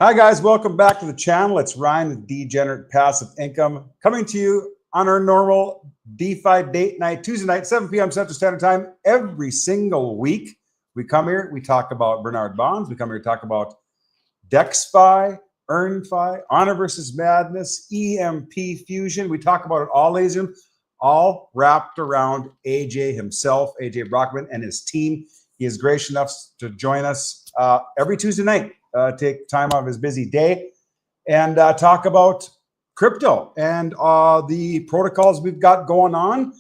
Hi guys, welcome back to the channel. It's Ryan with Degenerate Passive Income coming to you on our normal DeFi date night, Tuesday night, 7 p.m. Central Standard Time every single week. We come here, we talk about Bernard bonds, we come here to talk about DexFi, EarnFi, Honor versus Madness, EMP Fusion. We talk about it all, ladies and gentlemen, all wrapped around AJ himself, AJ Brockman and his team. He is gracious enough to join us every Tuesday night. Take time out of his busy day and talk about crypto and the protocols we've got going on.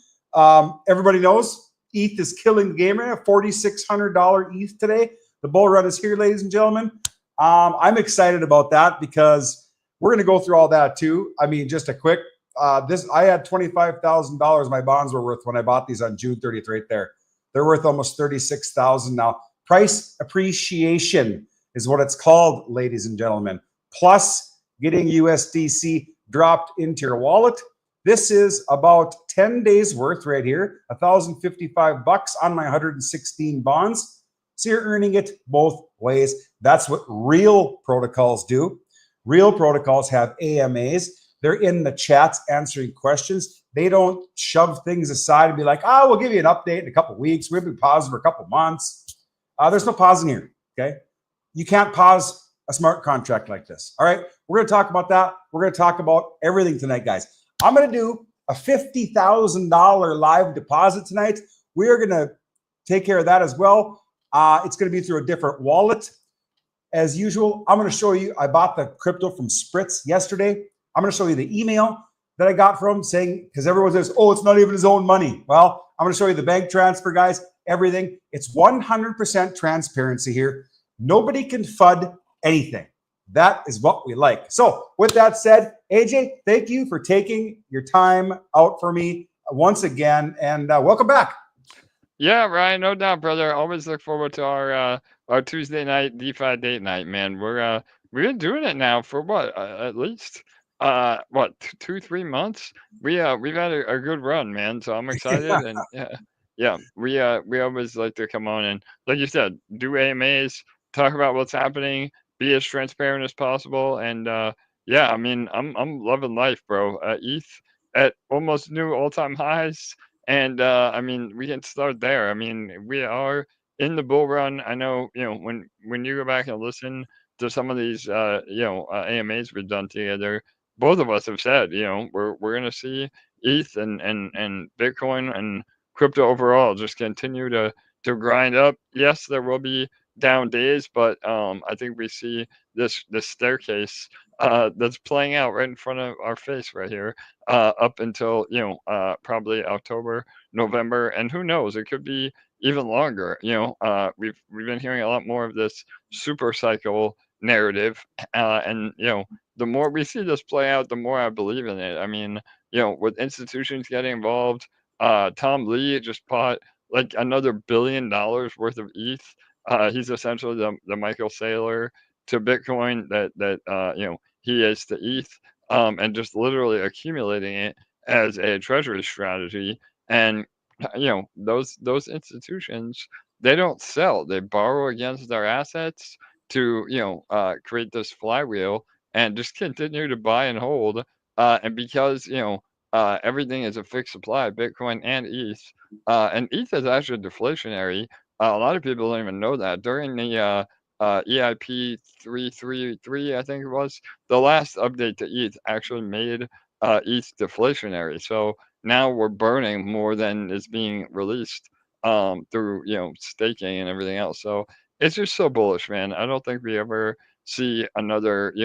Everybody knows ETH is killing the game right now. $4,600 ETH today. The bull run is here, ladies and gentlemen. I'm excited about that because we're going to go through all that too. I mean, just a quick I had $25,000 my bonds were worth when I bought these on June 30th right there. They're worth almost $36,000 now. Price appreciation is what it's called, ladies and gentlemen. Plus getting USDC dropped into your wallet. This is about 10 days worth right here, $1,055 on my 116 bonds. So you're earning it both ways. That's what real protocols do. Real protocols have AMAs. They're in the chats answering questions. They don't shove things aside and be like, oh, we'll give you an update in a couple of weeks. We'll be paused for a couple of months. There's no pausing here, okay? You can't pause a smart contract like this. All right, we're going to talk about that. We're going to talk about everything tonight, guys. I'm going to do a $50,000 live deposit tonight. We're going to take care of that as well. It's going to be through a different wallet. As usual, I'm going to show you, I bought the crypto from Spritz yesterday. I'm going to show you the email that I got from saying, because everyone says, oh, it's not even his own money. Well, I'm going to show you the bank transfer, guys, everything. It's 100% transparency here. Nobody can FUD anything. That is what we like. So with that said, AJ, thank you for taking your time out for me once again, and welcome back. Yeah, Ryan, no doubt, brother. Always look forward to our Tuesday night DeFi date night, man. We've been doing it now for what at least 2-3 months. We've had a good run, man. So I'm excited, and yeah, we always like to come on and, like you said, do AMAs, talk about what's happening, be as transparent as possible, and yeah, I mean, I'm loving life, bro. ETH at almost new all-time highs. And I mean, we can start there. I mean, we are in the bull run. I know, when you go back and listen to some of these, AMAs we've done together, both of us have said, we're gonna see ETH and Bitcoin and crypto overall just continue to grind up. Yes, there will be down days, but I think we see this staircase that's playing out right in front of our face right here, up until probably October, November, and who knows, it could be even longer. We've been hearing a lot more of this super cycle narrative, and the more we see this play out, the more I believe in it. I mean, with institutions getting involved, Tom Lee just bought like another $1 billion worth of ETH. He's essentially the Michael Saylor to Bitcoin that he is to ETH, and just literally accumulating it as a treasury strategy. And those institutions, they don't sell; they borrow against their assets to create this flywheel and just continue to buy and hold. And because everything is a fixed supply, Bitcoin and and ETH is actually deflationary. A lot of people don't even know that. During the EIP 333, I think it was, the last update to ETH actually made ETH deflationary. So now we're burning more than is being released through staking and everything else. So it's just so bullish, man. I don't think we ever see another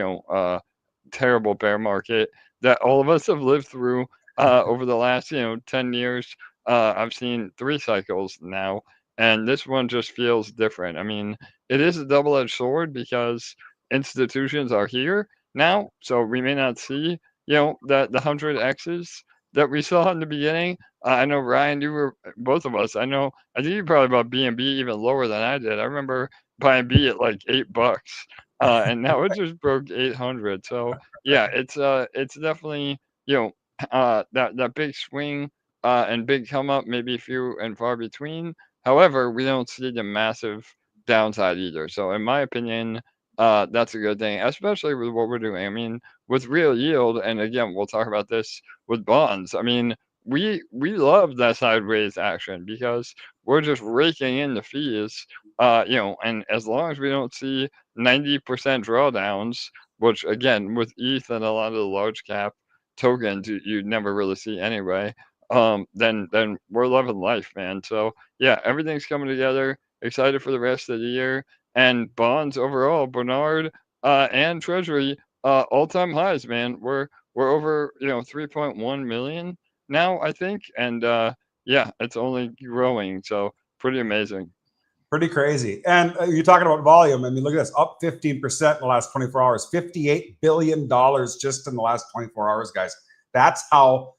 terrible bear market that all of us have lived through over the last 10 years. I've seen 3 cycles now, and this one just feels different. I mean, it is a double-edged sword because institutions are here now, so we may not see, the 100x's that we saw in the beginning. I know, Ryan, you were, both of us. I think you probably bought BNB even lower than I did. I remember buying B at like $8, and now it just broke 800. So yeah, it's definitely that big swing and big come up, maybe few and far between. However, we don't see the massive downside either. So in my opinion, that's a good thing, especially with what we're doing. I mean, with real yield, and again, we'll talk about this with bonds. I mean, we love that sideways action because we're just raking in the fees, and as long as we don't see 90% drawdowns, which again, with ETH and a lot of the large cap tokens, you never really see anyway. Then we're loving life, man. So yeah, everything's coming together. Excited for the rest of the year. And bonds overall, Bernard and Treasury, all-time highs, man. We're over 3.1 million now, I think, and yeah, it's only growing, so pretty amazing. Pretty crazy. And you're talking about volume. I mean, look at this, up 15% in the last 24 hours, $58 billion just in the last 24 hours, guys. That's how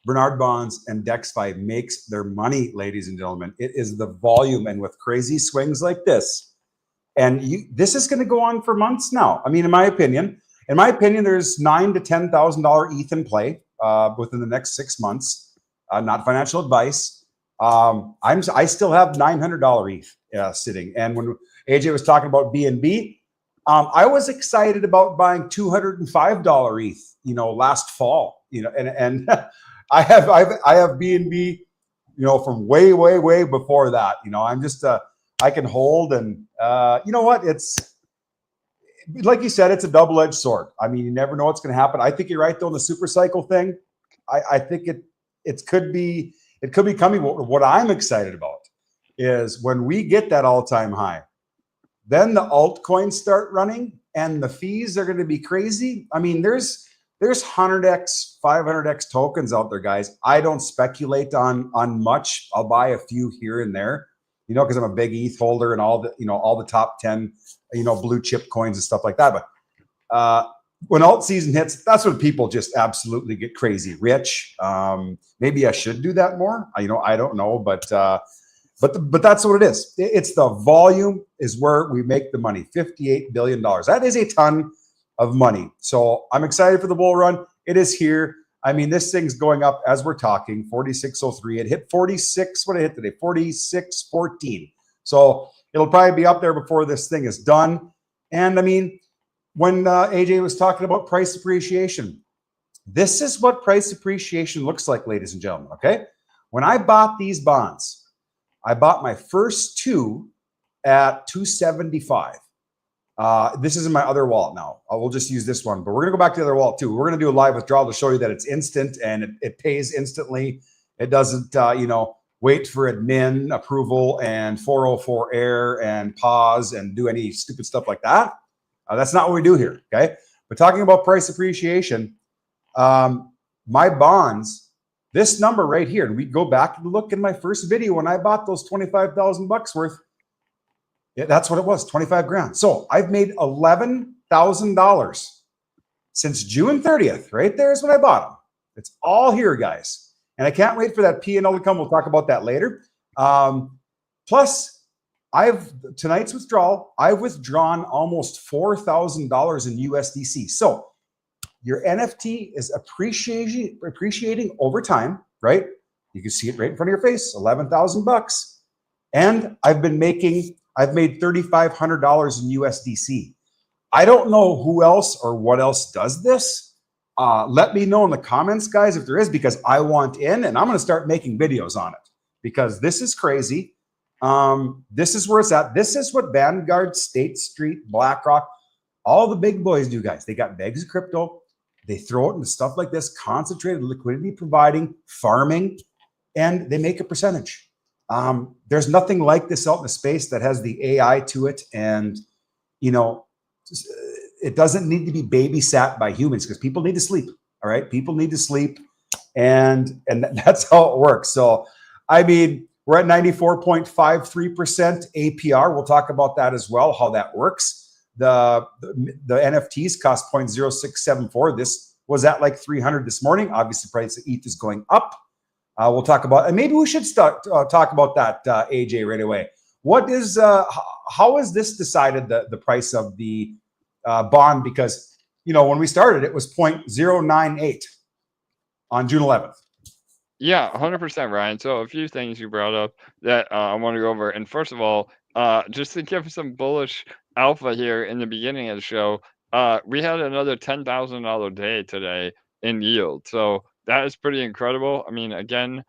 Bernard Bonds and DexFi makes their money, ladies and gentlemen. It is the volume, and with crazy swings like this. And this is going to go on for months now. I mean, in my opinion, there's $9,000 to $10,000 ETH in play within the next 6 months. Not financial advice. I still have $900 ETH sitting. And when AJ was talking about BNB, I was excited about buying $205 ETH, last fall. And I have BNB, from way before that. I'm just I can hold, and you know what? It's like you said, it's a double-edged sword. I mean, you never know what's going to happen. I think you're right though in the super cycle thing. I think it could be coming. What I'm excited about is when we get that all-time high, then the altcoins start running and the fees are going to be crazy. I mean, there's 100x, 500x tokens out there, guys. I don't speculate on much. I'll buy a few here and there, because I'm a big ETH holder and all the top 10, blue chip coins and stuff like that. But when alt season hits, that's when people just absolutely get crazy rich. Maybe I should do that more. I don't know, but that's what it is. It's the volume is where we make the money. $58 billion. That is a ton of money. So I'm excited for the bull run. It is here. I mean, this thing's going up as we're talking. 4603. It hit 46. What did it hit today? 4614. So it'll probably be up there before this thing is done. And I mean, when AJ was talking about price appreciation, this is what price appreciation looks like, ladies and gentlemen. Okay. When I bought these bonds, I bought my first two at 275. This is in my other wallet now. We'll just use this one, but we're gonna go back to the other wallet too. We're gonna do a live withdrawal to show you that it's instant and it pays instantly. It doesn't, wait for admin approval and 404 error and pause and do any stupid stuff like that. That's not what we do here, okay? But talking about price appreciation, my bonds, this number right here, and we go back and look in my first video when I bought those 25,000 bucks worth. Yeah, that's what it was, 25 grand. So I've made $11,000 since June 30th. Right there is when I bought them. It's all here, guys. And I can't wait for that P&L to come. We'll talk about that later. Plus, tonight's withdrawal, I've withdrawn almost $4,000 in USDC. So your NFT is appreciating over time, right? You can see it right in front of your face, 11,000 bucks. And I've made $3,500 in USDC. I don't know who else or what else does this. Let me know in the comments, guys, if there is, because I want in, and I'm going to start making videos on it because this is crazy. This is where it's at. This is what Vanguard, State Street, BlackRock, all the big boys do, guys. They got bags of crypto. They throw it into stuff like this, concentrated liquidity providing, farming, and they make a percentage. There's nothing like this out in the space that has the AI to it. And, it doesn't need to be babysat by humans because people need to sleep. All right. People need to sleep. And that's how it works. So, I mean, we're at 94.53% APR. We'll talk about that as well, how that works. The NFTs cost 0.0674. This was at like 300 this morning. Obviously, price of ETH is going up. We'll talk about, and maybe we should start talk about that, AJ, right away. What is, how is this decided, the price of the bond? Because, when we started, it was 0.098 on June 11th. Yeah, 100%, Ryan. So a few things you brought up that I want to go over. And first of all, just to give some bullish alpha here in the beginning of the show, we had another $10,000 day today in yield. So that is pretty incredible. I mean, again,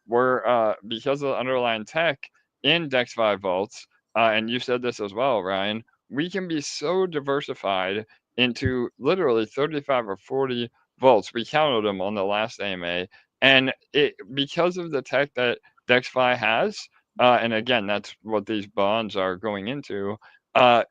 we're because of the underlying tech in DexFi vaults, and you said this as well, Ryan, we can be so diversified into literally 35 or 40 vaults. We counted them on the last AMA. And because of the tech that DexFi has, and again, that's what these bonds are going into.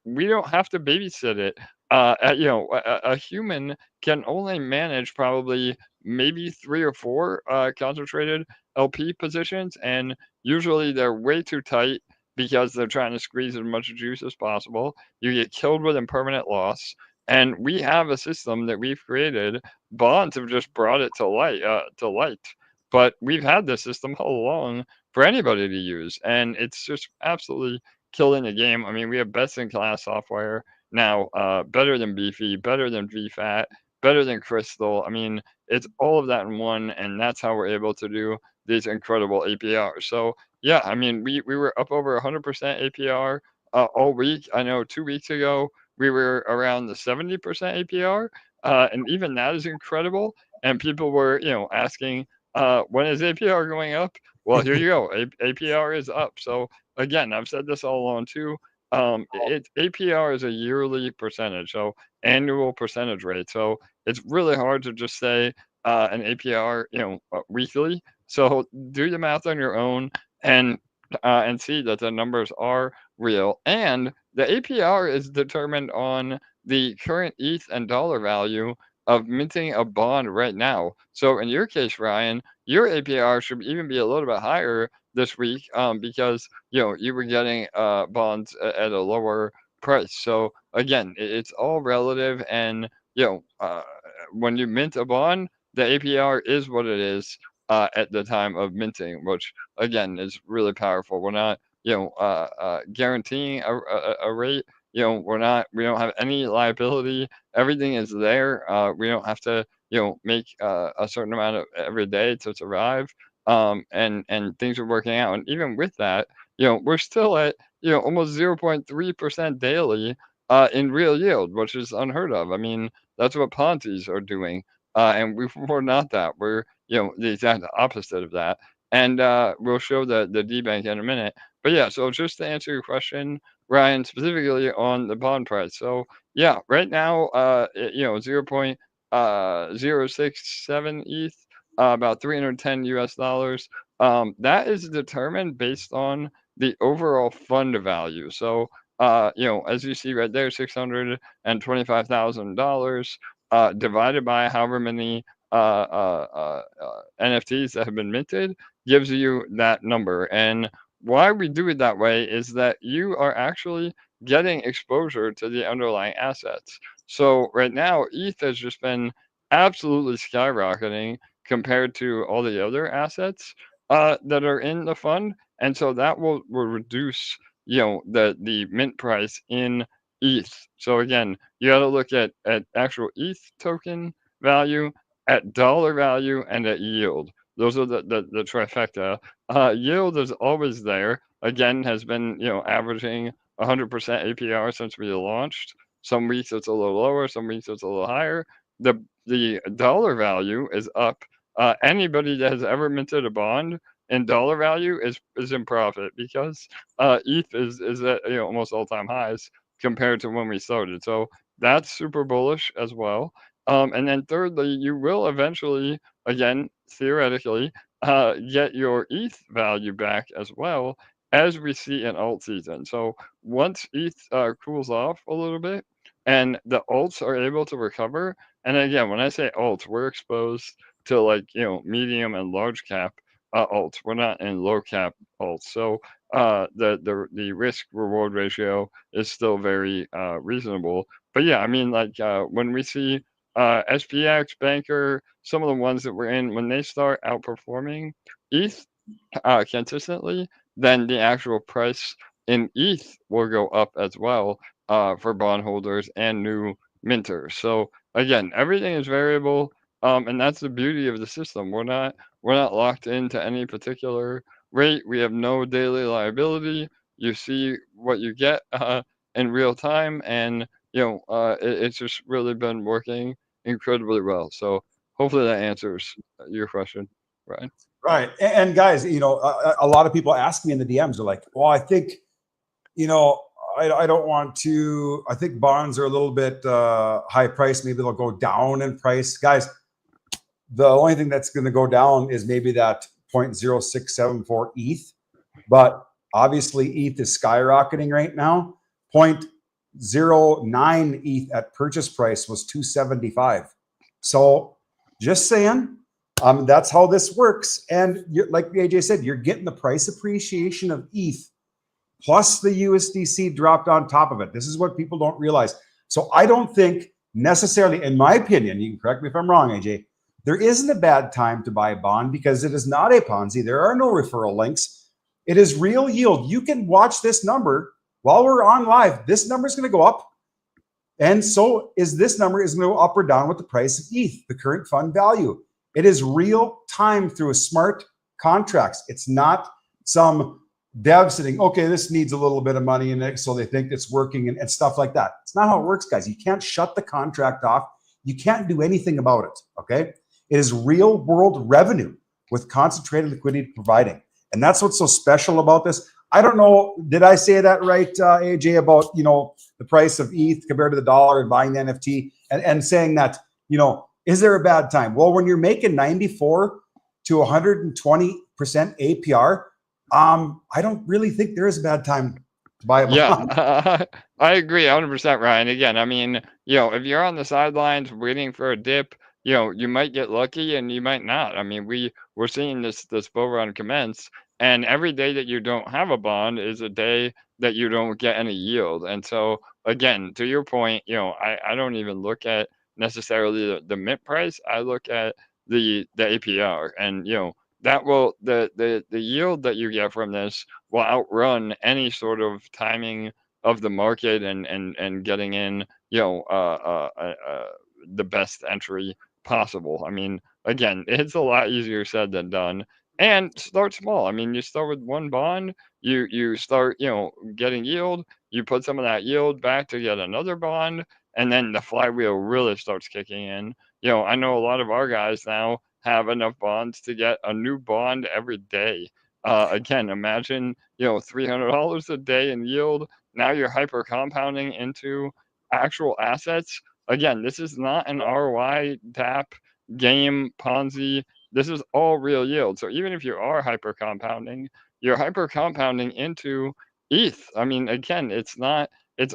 We don't have to babysit it. A human can only manage probably maybe 3 or 4 concentrated LP positions, and usually they're way too tight because they're trying to squeeze as much juice as possible. You get killed with impermanent loss. And we have a system that we've created. Bonds have just brought it to light. But we've had this system all along for anybody to use, and it's just absolutely killing the game. I mean, we have best in class software now, better than Beefy, better than VFAT, better than Crystal. I mean, it's all of that in one, and that's how we're able to do these incredible APRs. So yeah, I mean, we were up over 100% APR all week. I know 2 weeks ago we were around the 70% APR, and even that is incredible. And people were, asking, when is APR going up? Well, here you go. APR is up. So again, I've said this all along too. APR is a yearly percentage, so annual percentage rate. So it's really hard to just say an APR, weekly. So do the math on your own and see that the numbers are real. And the APR is determined on the current ETH and dollar value of minting a bond right now. So in your case, Ryan, your APR should even be a little bit higher this week, because you were getting bonds at a lower price. So again, it's all relative, and when you mint a bond, the APR is what it is at the time of minting, which again is really powerful. We're not guaranteeing a rate. We don't have any liability. Everything is there. We don't have to make a certain amount of every day to survive. And things are working out. And even with that, we're still at almost 0.3% daily in real yield, which is unheard of. I mean, that's what Ponzi's are doing, and we're not that. We're the exact opposite of that. And we'll show the D bank in a minute. But yeah, so just to answer your question, Ryan, specifically on the bond price. So yeah, right now, 0.067 ETH, about 310 US dollars. That is determined based on the overall fund value. So, as you see right there, $625,000 divided by however many NFTs that have been minted gives you that number. And why we do it that way is that you are actually getting exposure to the underlying assets. So right now, ETH has just been absolutely skyrocketing compared to all the other assets that are in the fund, and so that will reduce the mint price in ETH. So again, you got to look at actual ETH token value, at dollar value, and at yield. Those are the trifecta. Yield is always there. Again, has been averaging 100% APR since we launched. Some weeks it's a little lower, some weeks it's a little higher. The dollar value is up. Anybody that has ever minted a bond in dollar value is in profit, because ETH is at almost all-time highs compared to when we started. So that's super bullish as well. And then thirdly, you will eventually, again, theoretically, get your ETH value back as well, as we see in alt season. So once ETH cools off a little bit and the alts are able to recover, and again, when I say alts, we're exposed to like medium and large cap alts. We're not in low cap alts. So the risk reward ratio is still very reasonable. But yeah, I mean, like when we see SPX, Banker, some of the ones that we're in, when they start outperforming ETH consistently, then the actual price in ETH will go up as well for bondholders and new minters. So again, everything is variable, and that's the beauty of the system. We're not locked into any particular rate. We have no daily liability. you see what you get in real time, and it's just really been working incredibly well. So hopefully that answers your question, right? Right. And guys, a lot of people ask me in the DMs, are like, well, I think, I don't want to, I think bonds are a little bit high price. Maybe they'll go down in price. Guys, the only thing that's going to go down is maybe that 0.0674 ETH. But obviously, ETH is skyrocketing right now. 0.09 ETH at purchase price was 275. So just saying, that's how this works. And like AJ said, you're getting the price appreciation of ETH plus the USDC dropped on top of it. This is what people don't realize. So I don't think necessarily, in my opinion, you can correct me if I'm wrong, AJ, there isn't a bad time to buy a bond because it is not a Ponzi. There are no referral links. It is real yield. You can watch this number while we're on live. This number is going to go up. And so is this number is going to go up or down with the price of ETH, the current fund value. It is real time through a smart contracts. It's not some dev sitting, okay, this needs a little bit of money in it, so they think it's working and stuff like that. It's not how it works, guys. You can't shut the contract off. You can't do anything about it, okay? It is real world revenue with concentrated liquidity providing. And that's what's so special about this. I don't know, did I say that right, AJ, about, the price of ETH compared to the dollar and buying the NFT and saying that, is there a bad time? Well, when you're making 94 to 120% APR, I don't really think there is a bad time to buy a bond. Yeah, I agree 100%, Ryan. Again, I mean, if you're on the sidelines waiting for a dip, you might get lucky and you might not. I mean, we're seeing this bull run commence, and every day that you don't have a bond is a day that you don't get any yield. And so, again, to your point, I don't even look at necessarily the mint price. I look at the APR, and that will the yield that you get from this will outrun any sort of timing of the market and getting in, the best entry possible. I mean, again, it's a lot easier said than done. And start small. I mean, you start with one bond, you start, getting yield, you put some of that yield back to get another bond, and then the flywheel really starts kicking in. I know a lot of our guys now have enough bonds to get a new bond every day. Again, imagine, $300 a day in yield. Now you're hyper compounding into actual assets. Again, this is not an ROI tap game Ponzi. This is all real yield. So even if you are hyper compounding, you're hyper compounding into ETH. I mean, again, it's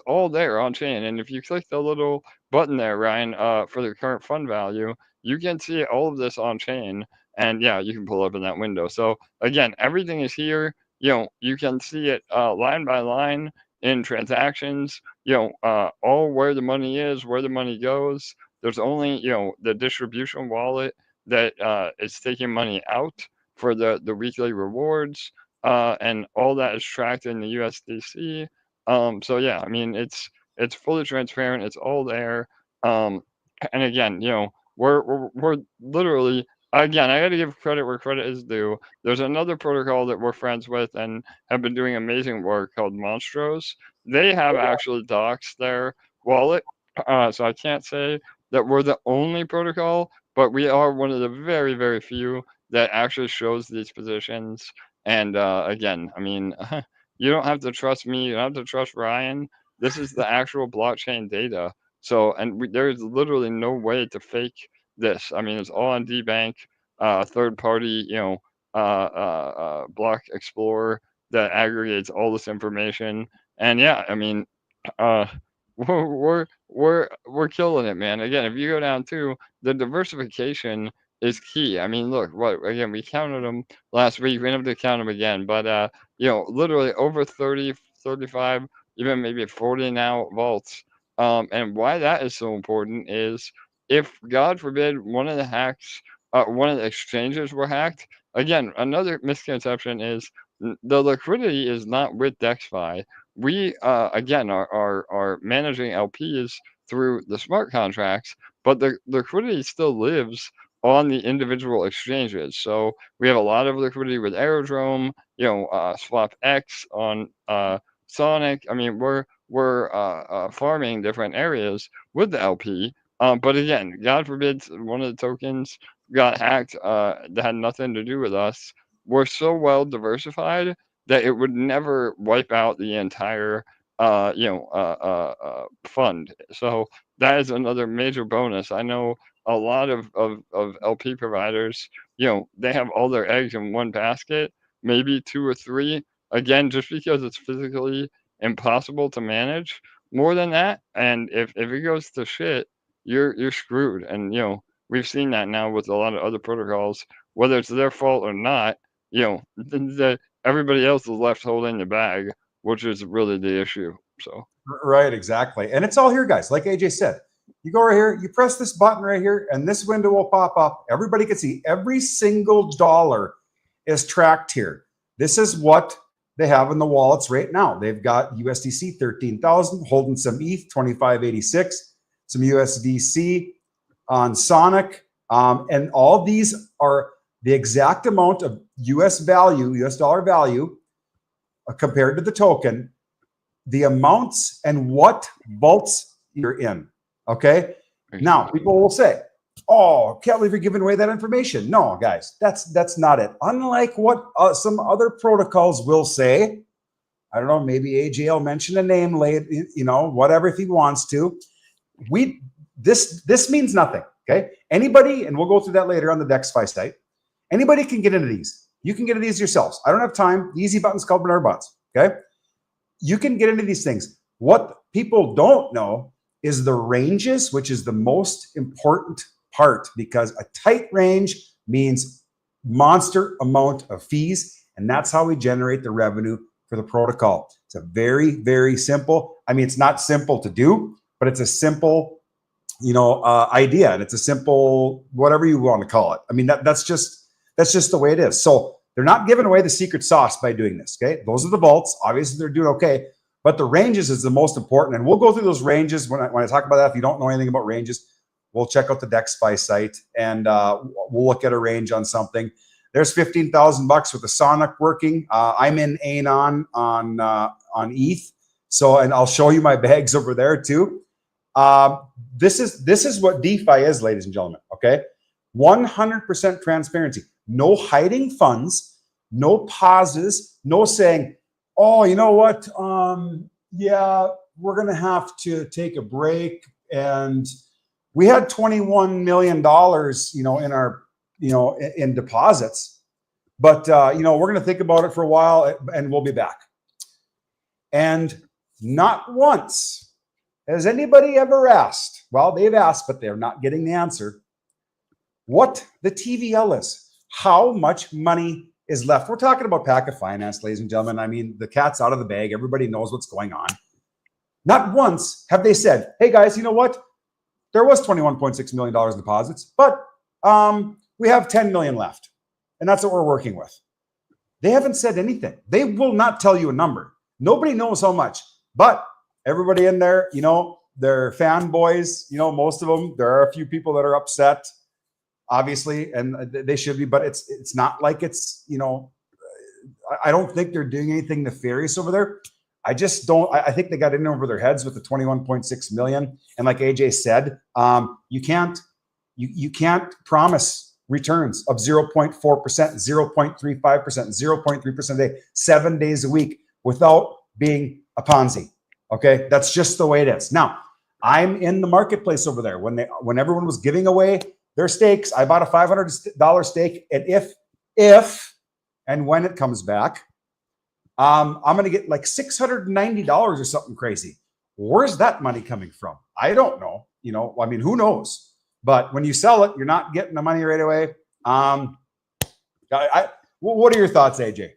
all there on chain. And if you click the little button there, Ryan, for the current fund value, you can see all of this on chain. And yeah, you can pull up in that window. So again, everything is here. You can see it line by line in transactions, all where the money is, where the money goes. There's only, the distribution wallet that is taking money out for the weekly rewards, and all that is tracked in the USDC. So yeah, I mean, it's fully transparent. It's all there. And again, we're literally, again, I got to give credit where credit is due. There's another protocol that we're friends with and have been doing amazing work called Monstros. They have actually doxed their wallet, so I can't say that we're the only protocol, but we are one of the very, very few that actually shows these positions. And again, I mean, you don't have to trust me. You don't have to trust Ryan. This is the actual blockchain data. So, and there's literally no way to fake this. I mean, it's all on DBank, third party, block explorer that aggregates all this information. And yeah, I mean, uh, we're killing it, man. Again, if you go down to the diversification is key. I mean, look, what again? We counted them last week. We don't have to count them again, but literally over 30, 35, even maybe 40 now vaults. And why that is so important is if God forbid one of the hacks, one of the exchanges were hacked. Again, another misconception is the liquidity is not with DexFi. We again are managing LPs through the smart contracts, but the liquidity still lives on the individual exchanges. So we have a lot of liquidity with Aerodrome, Swap X on Sonic. I mean, we're farming different areas with the LP. But again, God forbid one of the tokens got hacked that had nothing to do with us. We're so well diversified that it would never wipe out the entire fund. So that is another major bonus. I know a lot of LP providers, they have all their eggs in one basket, maybe two or three. Again, just because it's physically impossible to manage more than that. And if it goes to shit, you're screwed. And we've seen that now with a lot of other protocols, whether it's their fault or not, everybody else is left holding the bag, which is really the issue. So Right, exactly. And it's all here, guys. Like AJ said, you go right here, you press this button right here, and this window will pop up. Everybody can see every single dollar is tracked here. This is what they have in the wallets right now. They've got USDC 13,000, holding some ETH 2586, some USDC on Sonic, and all these are the exact amount of US value, US dollar value, compared to the token, the amounts and what vaults you're in. Okay. Now people will say, "Oh, can't believe you're giving away that information." No, guys, that's not it. Unlike what some other protocols will say, I don't know, maybe AJ will mention a name later, whatever, if he wants to. This means nothing. Okay. Anybody, and we'll go through that later on the DexFi site. Anybody can get into these. You can get into these yourselves. I don't have time. The easy button's called Bernard Butts. Okay. You can get into these things. What people don't know is the ranges, which is the most important part, because a tight range means monster amount of fees, and that's how we generate the revenue for the protocol. It's a very, very simple. I mean, it's not simple to do, but it's a simple, idea, and it's a simple whatever you want to call it. I mean, that's just the way it is. So they're not giving away the secret sauce by doing this. Okay, those are the vaults. Obviously, they're doing okay, but the ranges is the most important, and we'll go through those ranges when I talk about that. If you don't know anything about ranges, we'll check out the DexFi site and we'll look at a range on something. There's $15,000 with the Sonic working. I'm in Anon on ETH, and I'll show you my bags over there too. This is what DeFi is, ladies and gentlemen. Okay, 100% transparency. No hiding funds, no pauses, no saying, "Oh, you know what? Yeah, we're going to have to take a break." And we had $21 million, in our, in deposits, but, we're going to think about it for a while and we'll be back. And not once has anybody ever asked, well, they've asked, but they're not getting the answer, what the TVL is. How much money is left? We're talking about PACA finance, ladies and gentlemen. I mean, the cat's out of the bag. Everybody knows what's going on. Not once have they said, "Hey guys, you know what? There was $21.6 million in deposits, but we have 10 million left. And that's what we're working with." They haven't said anything. They will not tell you a number. Nobody knows how much, but everybody in there, they're fanboys, most of them. There are a few people that are upset, obviously, and they should be, but it's not like it's, I don't think they're doing anything nefarious over there. I just don't. I think they got in over their heads with the 21.6 million. And like AJ said, you can't promise returns of 0.4%, 0.35%, 0.3% a day, 7 days a week without being a Ponzi. Okay, that's just the way it is. Now, I'm in the marketplace over there when everyone was giving away their stakes. I bought a $500 stake, and if and when it comes back, I'm going to get like $690 or something crazy. Where's that money coming from? I don't know. I mean, who knows? But when you sell it, you're not getting the money right away. What are your thoughts, AJ?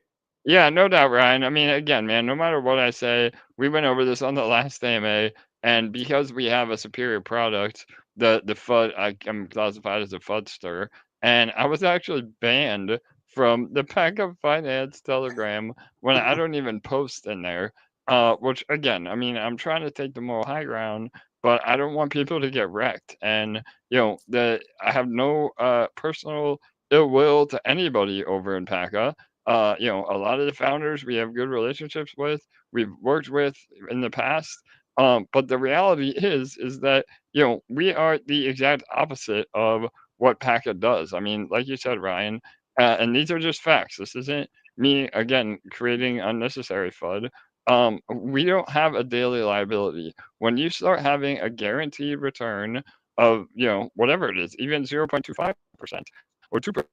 Yeah, no doubt, Ryan. I mean, again, man, no matter what I say, we went over this on the last AMA, and because we have a superior product, the FUD, I'm classified as a FUDster, and I was actually banned from the PACA Finance Telegram when I don't even post in there. Which again, I mean, I'm trying to take the moral high ground, but I don't want people to get wrecked. And I have no personal ill will to anybody over in PACA. A lot of the founders we have good relationships with, we've worked with in the past. But the reality is that we are the exact opposite of what PACA does. I mean, like you said, Ryan, and these are just facts. This isn't me again creating unnecessary FUD. We don't have a daily liability. When you start having a guaranteed return of whatever it is, even 0.25% or 2%,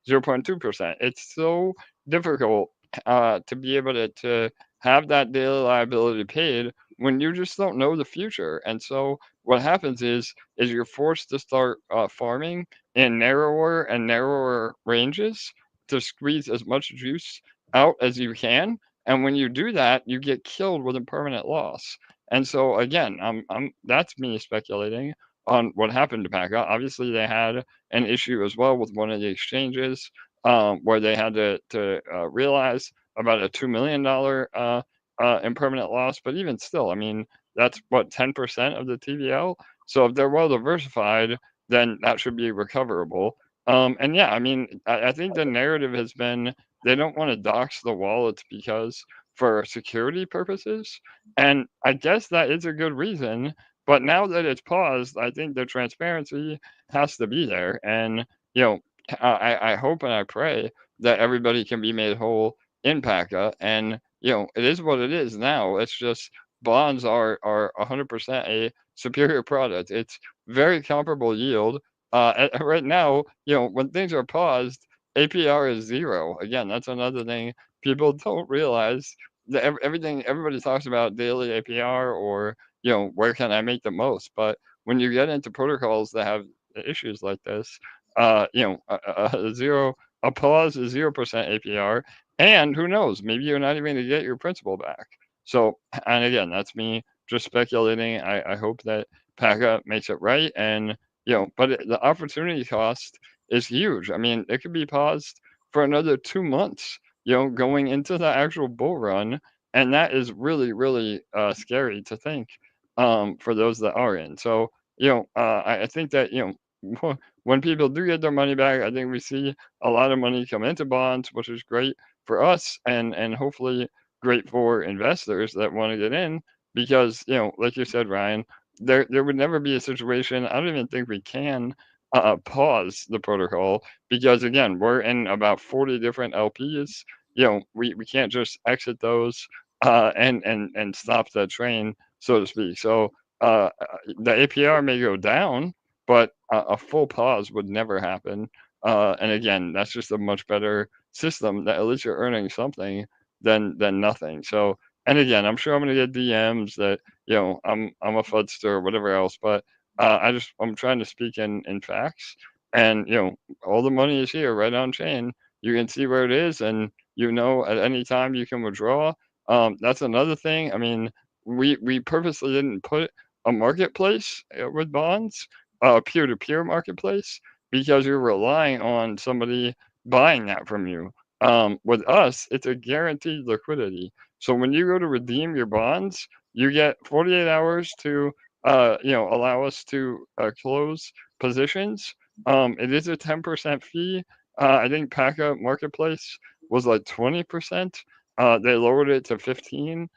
0.2%, it's so difficult to be able to have that daily liability paid when you just don't know the future. And so what happens is you're forced to start farming in narrower and narrower ranges to squeeze as much juice out as you can. And when you do that, you get killed with a permanent loss. And so again, that's me speculating on what happened to PACA. Obviously, they had an issue as well with one of the exchanges where they had to realize about a $2 million impermanent loss. But even still, I mean, that's what 10% of the TVL. So if they're well diversified, then that should be recoverable. And yeah, I mean, I think the narrative has been they don't want to dox the wallets because for security purposes. And I guess that is a good reason. But now that it's paused, I think the transparency has to be there. And, I hope and I pray that everybody can be made whole in PACA. And, it is what it is now. It's just bonds are 100% a superior product. It's very comparable yield. Right now, when things are paused, APR is 0. Again, that's another thing people don't realize. That everything everybody talks about daily APR or where can I make the most, but when you get into protocols that have issues like this, a pause is 0% APR, and who knows, maybe you're not even going to get your principal back. So, and again, that's me just speculating. I hope that PACA makes it right, and but the opportunity cost is huge. I mean, it could be paused for another 2 months, going into the actual bull run. And that is really, really scary to think for those that are in. So, I think that, when people do get their money back, I think we see a lot of money come into bonds, which is great for us and hopefully great for investors that want to get in because, like you said, Ryan, there would never be a situation. I don't even think we can pause the protocol because again, we're in about 40 different LPs. We can't just exit those and stop the train, so to speak. So the APR may go down, but a full pause would never happen. And again, that's just a much better system that at least you're earning something than nothing. So, and again, I'm sure I'm gonna get DMs that I'm a fudster or whatever else, but I'm trying to speak in facts, and all the money is here right on chain. You can see where it is, and at any time you can withdraw. That's another thing. I mean, we purposely didn't put a marketplace with bonds, a peer-to-peer marketplace, because you're relying on somebody buying that from you. With us, it's a guaranteed liquidity. So when you go to redeem your bonds, you get 48 hours to allow us to close positions. It is a 10% fee. I think PACA Marketplace was like 20%. They lowered it to 15%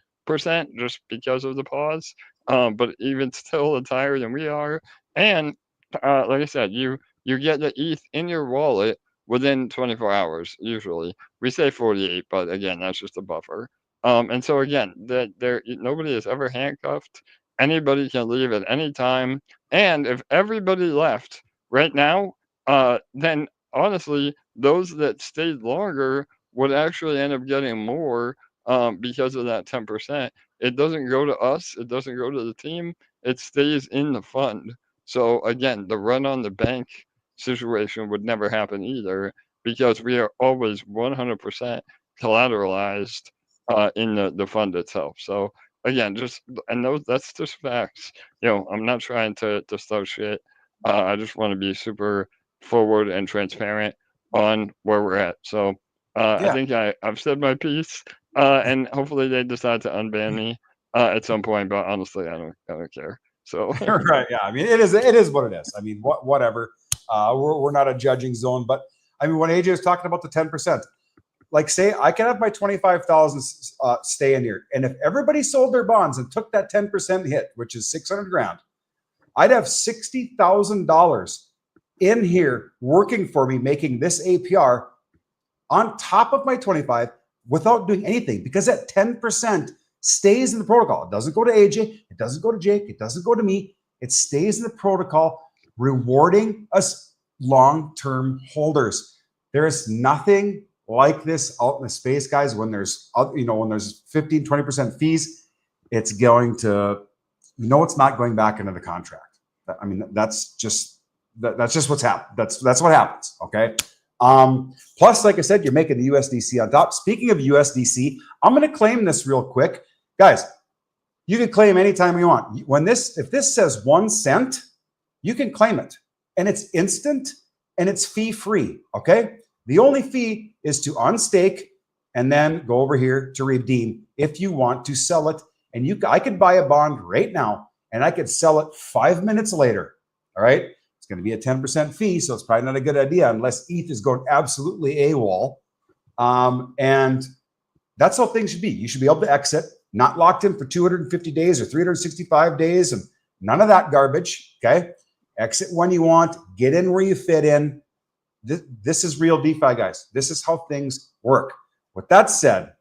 just because of the pause. But even still, it's higher than we are. And like I said, you get the ETH in your wallet within 24 hours. Usually, we say 48, but again, that's just a buffer. And so again, that nobody is ever handcuffed. Anybody can leave at any time. And if everybody left right now, then honestly, those that stayed longer would actually end up getting more because of that 10%. It doesn't go to us, it doesn't go to the team, it stays in the fund. So again, the run on the bank situation would never happen either because we are always 100% collateralized in the fund itself. So again, that's just facts. I'm not trying to start shit. I just want to be super forward and transparent on where we're at. So I Yeah. think I've said my piece, and hopefully they decide to unban me at some point. But honestly, I don't care. So Right. Yeah. I mean, it is what it is. I mean, whatever. We're not a judging zone, but I mean, when AJ was talking about the 10%, like say I can have my 25,000 stay in here. And if everybody sold their bonds and took that 10% hit, which is 600 grand, I'd have $60,000 in here working for me, making this APR on top of my 25 without doing anything, because that 10% stays in the protocol. It doesn't go to AJ. It doesn't go to Jake. It doesn't go to me. It stays in the protocol, rewarding us long-term holders. There is nothing like this out in the space, guys. When there's, when there's 15, 20% fees, it's going to, it's not going back into the contract. I mean, that's just what's happened. That's what happens. Okay. Plus, like I said, you're making the USDC on top. Speaking of USDC, I'm going to claim this real quick, guys. You can claim anytime you want. If this says 1 cent, you can claim it, and it's instant and it's fee-free. Okay. The only fee is to unstake and then go over here to redeem if you want to sell it. And I could buy a bond right now and I could sell it 5 minutes later. All right. It's going to be a 10% fee. So it's probably not a good idea unless ETH is going absolutely AWOL. And that's how things should be. You should be able to exit, not locked in for 250 days or 365 days and none of that garbage. Okay. Exit when you want, get in where you fit in. This is real DeFi, guys. This is how things work. With that said,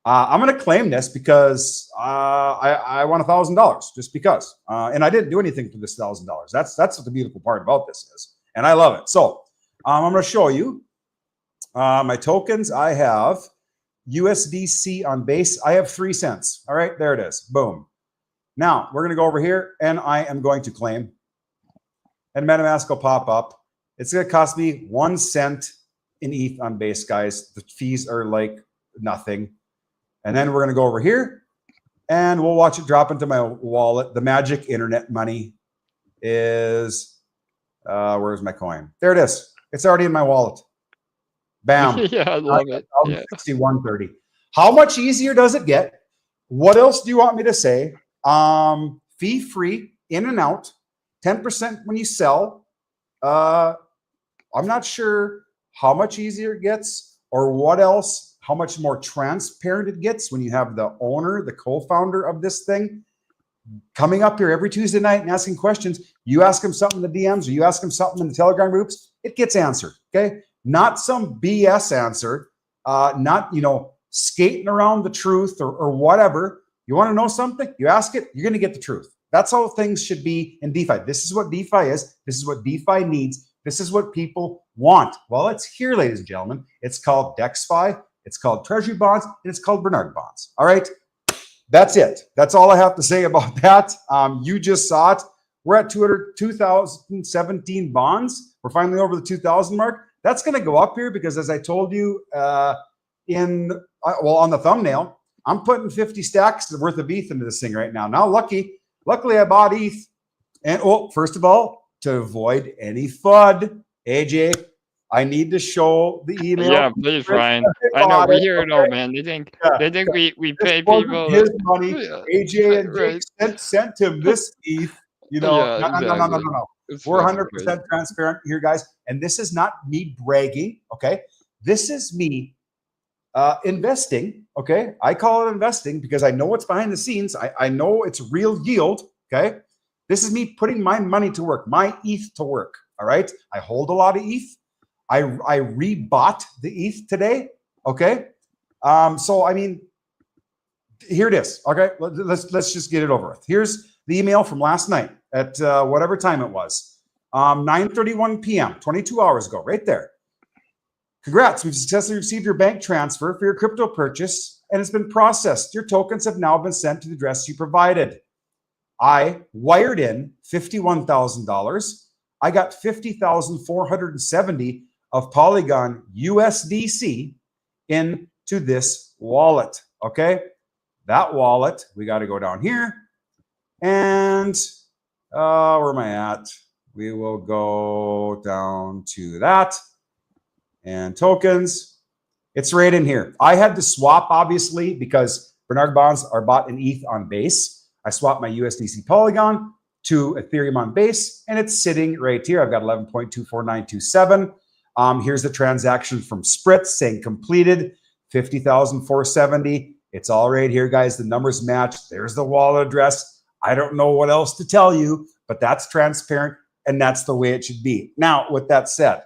I'm going to claim this because I won $1,000 just because, and I didn't do anything for this $1,000. That's what the beautiful part about this is, and I love it. So I'm going to show you my tokens. I have USDC on base. I have 3 cents. All right, there it is. Boom. Now we're going to go over here, and I am going to claim, and MetaMask will pop up. It's going to cost me 1 cent in ETH on base, guys. The fees are like nothing. And then we're going to go over here and we'll watch it drop into my wallet. The magic internet money is, where's my coin? There it is. It's already in my wallet. Bam. Yeah, I love it. 61.30. How much easier does it get? What else do you want me to say? Fee free, in and out, 10% when you sell. I'm not sure how much easier it gets or what else. How much more transparent it gets when you have the owner, the co-founder of this thing, coming up here every Tuesday night and asking questions. You ask him something in the DMs or you ask him something in the Telegram groups, it gets answered, okay? Not some BS answer, not, skating around the truth or whatever. You want to know something? You ask it, you're going to get the truth. That's how things should be in DeFi. This is what DeFi is. This is what DeFi needs. This is what people want. Well, it's here, ladies and gentlemen. It's called DexFi. It's called Treasury bonds, and it's called Bernard bonds. All right, that's it. That's all I have to say about that. You just saw it. We're at 2017 bonds. We're finally over the 2,000 mark. That's going to go up here because, as I told you on the thumbnail, I'm putting 50 stacks worth of ETH into this thing right now. Now, luckily, I bought ETH. And first of all, to avoid any FUD, AJ, I need to show the email. Yeah, please, Ryan. I know we hear it all, man. They think we pay people. His money. AJ and Jake sent him this ETH. No. We're 100% transparent here, guys. And this is not me bragging. Okay, this is me investing. Okay, I call it investing because I know what's behind the scenes. I know it's real yield. Okay, this is me putting my money to work, my ETH to work. All right, I hold a lot of ETH. I rebought the ETH today. Okay. So, I mean, here it is. Okay. Let's just get it over with. Here's the email from last night at whatever time it was. 9:31 p.m., 22 hours ago, right there. Congrats. We've successfully received your bank transfer for your crypto purchase and it's been processed. Your tokens have now been sent to the address you provided. I wired in $51,000. I got 50,470 of Polygon USDC into this wallet. Okay, that wallet, we got to go down here and where am I at? We will go down to that and tokens. It's right in here. I had to swap, obviously, because Bernard bonds are bought in ETH on base. I swapped my USDC Polygon to Ethereum on Base, and it's sitting right here. I've got 11.24927. Here's the transaction from Spritz saying completed, 50,470. It's all right here, guys. The numbers match. There's the wallet address. I don't know what else to tell you, but that's transparent, and that's the way it should be. Now, with that said,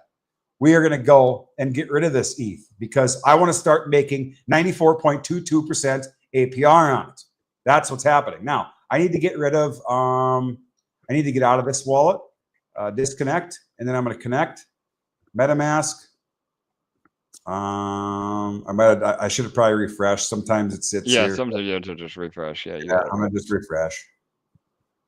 we are going to go and get rid of this ETH because I want to start making 94.22% APR on it. That's what's happening. Now, I need to get rid of, I need to get out of this wallet, disconnect, and then I'm going to connect MetaMask. I should have probably refreshed. Sometimes it sits here. Sometimes you have to just refresh. I'm going to just refresh.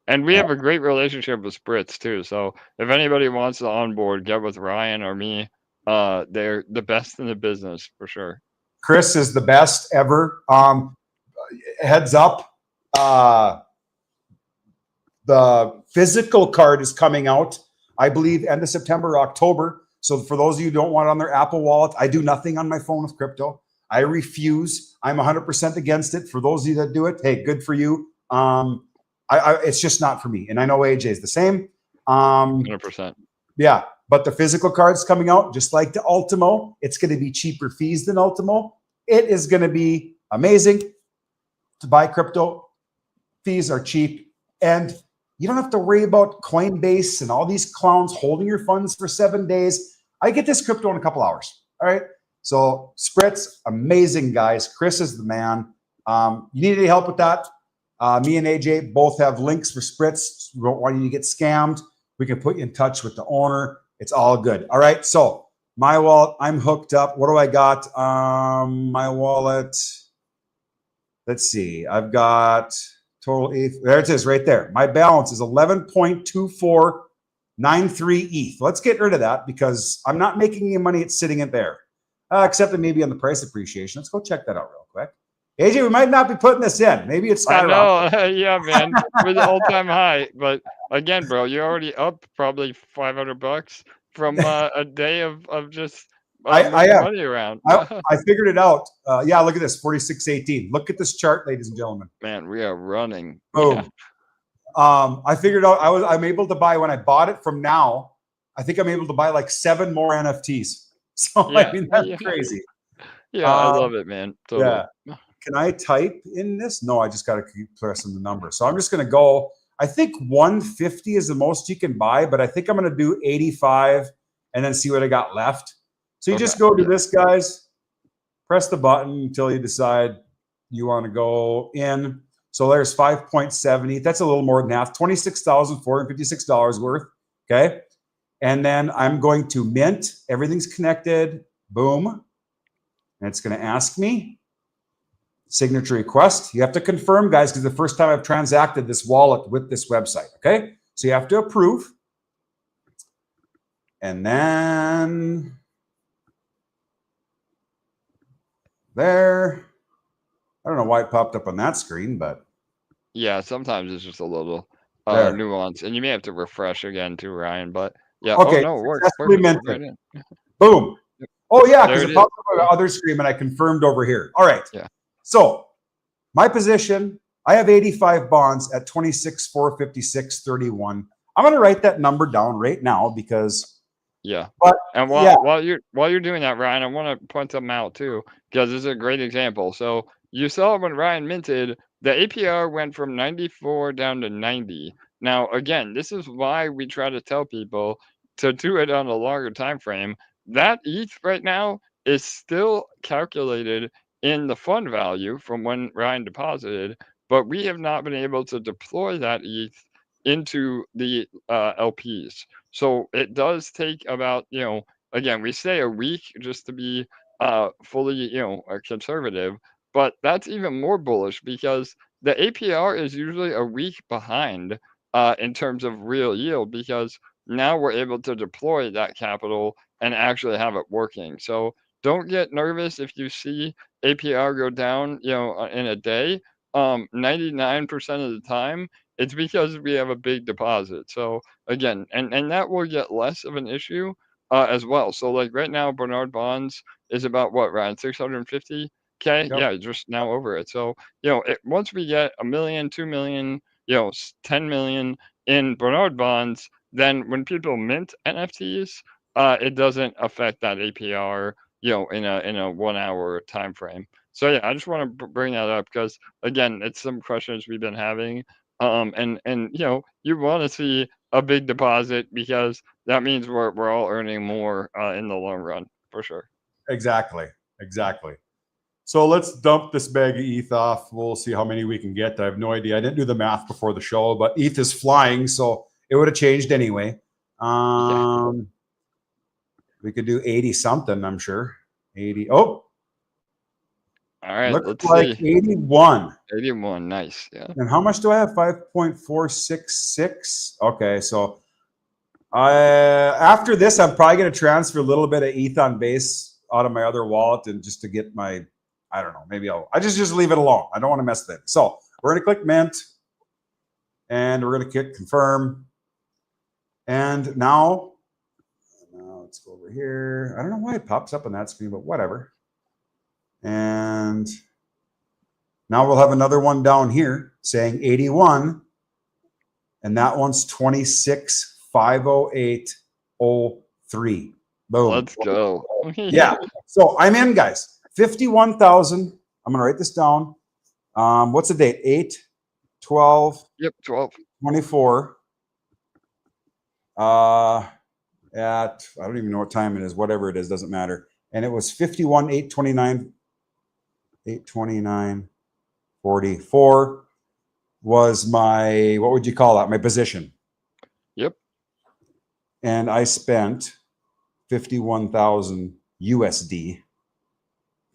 And we have a great relationship with Spritz too. So if anybody wants to onboard, get with Ryan or me. They're the best in the business for sure. Chris is the best ever. Heads up, the physical card is coming out, I believe, end of September or October. So for those of you who don't want it on their Apple Wallet, I do nothing on my phone with crypto. I refuse. I'm 100% against it. For those of you that do it, hey, good for you. It's just not for me. And I know AJ is the same. 100%. Yeah. But the physical card's coming out, just like the Ultimo. It's going to be cheaper fees than Ultimo. It is going to be amazing to buy crypto. Fees are cheap. And you don't have to worry about Coinbase and all these clowns holding your funds for 7 days. I get this crypto in a couple hours. All right. So Spritz, amazing guys. Chris is the man. You need any help with that? Me and AJ both have links for Spritz. We don't want you to get scammed. We can put you in touch with the owner. It's all good. All right. So my wallet, I'm hooked up. What do I got? My wallet. Let's see. I've got total ETH. There it is right there. My balance is 11.2493 ETH. Let's get rid of that because I'm not making any money. It's sitting in there. Except that maybe on the price appreciation. Let's go check that out real quick. AJ, we might not be putting this in. Maybe it's skyrocketing. I know. Yeah, man. We're the all-time high. But again, bro, you're already up probably $500 from a day of just money around. I figured it out. Yeah, look at this, 46.18. Look at this chart, ladies and gentlemen. Man, we are running. Boom. Yeah. I figured out I'm able to buy, when I bought it from now, I think I'm able to buy like 7 more NFTs. So I mean, that's crazy. Yeah, I love it, man. Totally. Yeah. Can I type in this? No, I just got to keep pressing the number. So I'm just going to go. I think 150 is the most you can buy, but I think I'm going to do 85 and then see what I got left. So you just go to this, guys. Press the button until you decide you want to go in. So there's 5.70. That's a little more than half. $26,456 worth. Okay. And then I'm going to mint. Everything's connected. Boom. And it's going to ask me. Signature request. You have to confirm, guys, because the first time I've transacted this wallet with this website. Okay. So you have to approve. And then there. I don't know why it popped up on that screen, but. Yeah, sometimes it's just a little nuance. And you may have to refresh again too, Ryan. But yeah. Okay. Oh, no, it works. Right. Boom. Oh, yeah, because it popped up on the other screen and I confirmed over here. All right. Yeah. So my position, I have 85 bonds at 26,456.31. I'm going to write that number down right now because. Yeah. But, and while you're doing that, Ryan, I want to point something out too, because this is a great example. So you saw when Ryan minted, the APR went from 94 down to 90. Now, again, this is why we try to tell people to do it on a longer time frame. That ETH right now is still calculated in the fund value from when Ryan deposited, but we have not been able to deploy that ETH into the LPs. So it does take about, again, we say a week just to be fully, conservative, but that's even more bullish because the APR is usually a week behind in terms of real yield because now we're able to deploy that capital and actually have it working. So don't get nervous if you see APR go down, in a day. 99% of the time, it's because we have a big deposit. So again, and that will get less of an issue as well. So like right now, Bernard Bonds is about what, Ryan, 650K? Yep. Yeah, just now over it. So once we get 1 million, 2 million, 10 million in Bernard bonds, then when people mint NFTs, it doesn't affect that APR, in a 1 hour time frame. So yeah, I just want to bring that up because again, it's some questions we've been having. And you want to see a big deposit because that means we're all earning more in the long run for sure. Exactly. So let's dump this bag of ETH off. We'll see how many we can get. I have no idea. I didn't do the math before the show, but ETH is flying, so it would have changed anyway. We could do 80 something, I'm sure. 80. Oh, all right. looks Let's like see. 81. 81. Nice. Yeah. And how much do I have? 5.466. Okay, so after this, I'm probably going to transfer a little bit of ETH on base out of my other wallet and just to get my, I don't know, maybe I just leave it alone. I don't want to mess with it. So we're going to click mint and we're going to click confirm. And now let's go over here. I don't know why it pops up on that screen, but whatever. And now we'll have another one down here saying 81. And that one's 26,508.03. Boom. Let's go. Yeah. So I'm in, guys. 51,000. I'm going to write this down. What's the date? 8/12. Yep. 12. 24. At, I don't even know what time it is. Whatever it is, doesn't matter. And it was 829.44 was my, what would you call that? My position. Yep. And I spent 51,000 USD.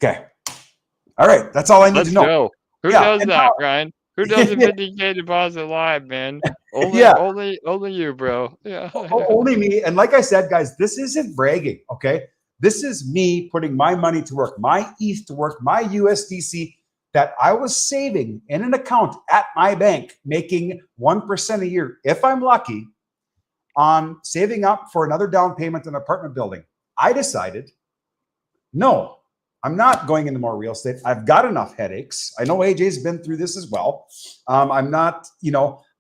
Okay. All right. That's all I need Let's to know. go. Who does that, Ryan? Who does a 50K deposit live, man? Only you, bro. Yeah. Only me. And like I said, guys, this isn't bragging, okay? This is me putting my money to work, my ETH to work, my USDC that I was saving in an account at my bank, making 1% a year, if I'm lucky, on saving up for another down payment in an apartment building. I decided, no, I'm not going into more real estate. I've got enough headaches. I know AJ's been through this as well. I'm not,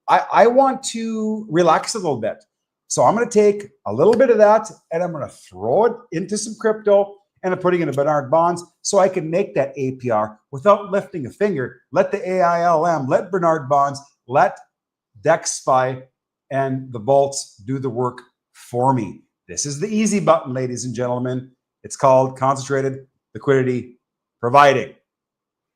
I want to relax a little bit. So I'm going to take a little bit of that and I'm going to throw it into some crypto and I'm putting it in Bernard bonds so I can make that APR without lifting a finger. Let the AILM, let Bernard bonds, let DexFi and the vaults do the work for me. This is the easy button, ladies and gentlemen. It's called concentrated liquidity providing.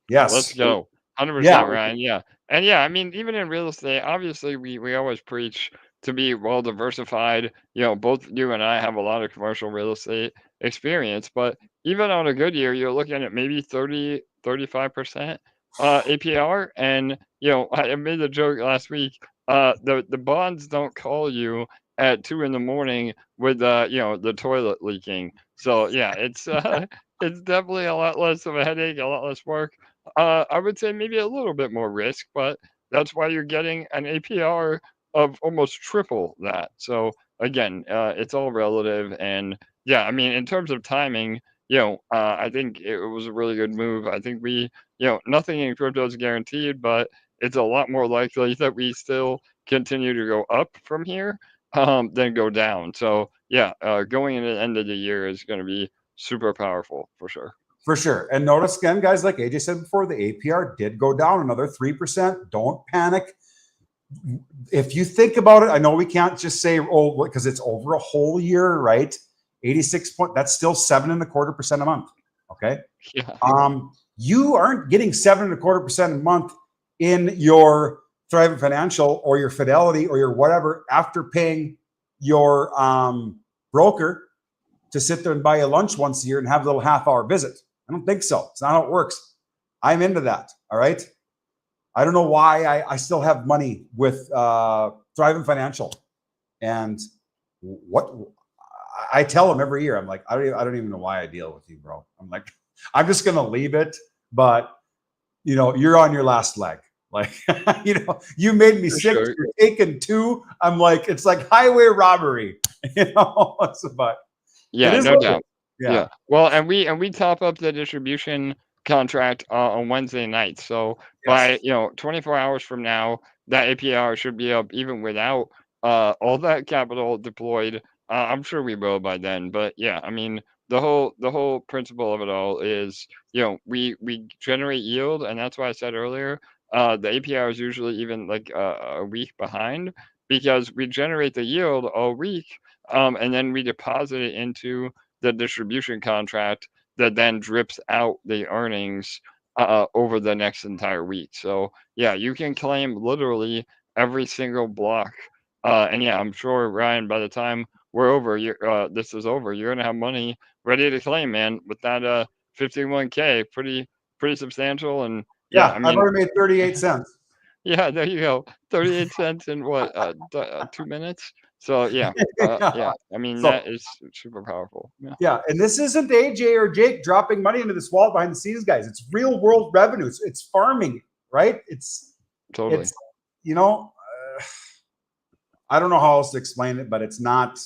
Yes. Let's go. 100%, Ryan. Yeah. And yeah, I mean, even in real estate, obviously we always preach to be well diversified. Both you and I have a lot of commercial real estate experience, but even on a good year, you're looking at maybe 30, 35% APR. And, I made a joke last week. The bonds don't call you at 2 a.m. with, the toilet leaking. So yeah, it's definitely a lot less of a headache, a lot less work. I would say maybe a little bit more risk, but that's why you're getting an APR of almost triple that. So again, it's all relative. And yeah, I mean, in terms of timing, I think it was a really good move. I think nothing in crypto is guaranteed, but it's a lot more likely that we still continue to go up from here than go down. So yeah, going into the end of the year is going to be super powerful for sure. For sure. And notice again, guys, like AJ said before, the APR did go down another 3%. Don't panic. If you think about it, I know we can't just say, oh, because it's over a whole year, right? 86 point, that's still 7.25% a month. Okay. Yeah. You aren't getting 7.25% a month in your Thrivent Financial or your Fidelity or your whatever after paying your broker to sit there and buy you lunch once a year and have a little half-hour visit. I don't think so. It's not how it works. I'm into that. All right. I don't know why I still have money with Thrivent Financial, and what I tell them every year, I'm like, I don't even know why I deal with you, bro. I'm like, I'm just gonna leave it. But you're on your last leg. Like, you made me sick. Sure. You're taking 2. I'm like, it's like highway robbery. But yeah, no doubt. Yeah. Well, and we top up the distribution contract on Wednesday night. So by 24 hours from now, that APR should be up even without all that capital deployed. I'm sure we will by then. But yeah, I mean, the whole principle of it all is, we generate yield, and that's why I said earlier, the APR is usually even like a week behind, because we generate the yield all week, and then we deposit it into the distribution contract that then drips out the earnings over the next entire week. So yeah, you can claim literally every single block. And yeah, I'm sure, Ryan, by the time this is over, you're gonna have money ready to claim, man, with that 51K, pretty substantial. And yeah, Yeah, I I've mean, already made 38 cents. yeah, there you go. 38 cents in what, 2 minutes? So yeah, Yeah. yeah. I mean, So that is super powerful. Yeah, yeah, and this isn't AJ or Jake dropping money into this wallet behind the scenes, guys. It's real world revenue. It's farming, right? totally. It's you know, I don't know how else to explain it, but it's not.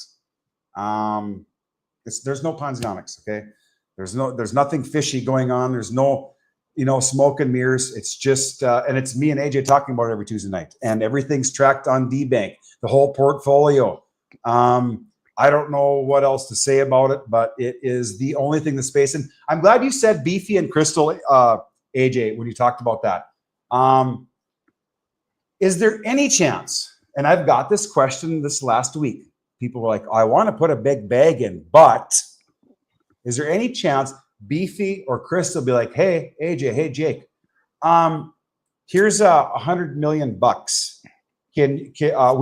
There's no Ponzionics, okay? There's nothing fishy going on. There's no, smoke and mirrors. It's just, and it's me and AJ talking about it every Tuesday night, and everything's tracked on DBank, the whole portfolio. I don't know what else to say about it, but it is the only thing in the space. And I'm glad you said Beefy and Crystal, AJ, when you talked about that. Is there any chance, and I've got this question this last week, people were like, I want to put a big bag in, but is there any chance Beefy or Crystal be like, hey, AJ, hey, Jake, here's $100 million. We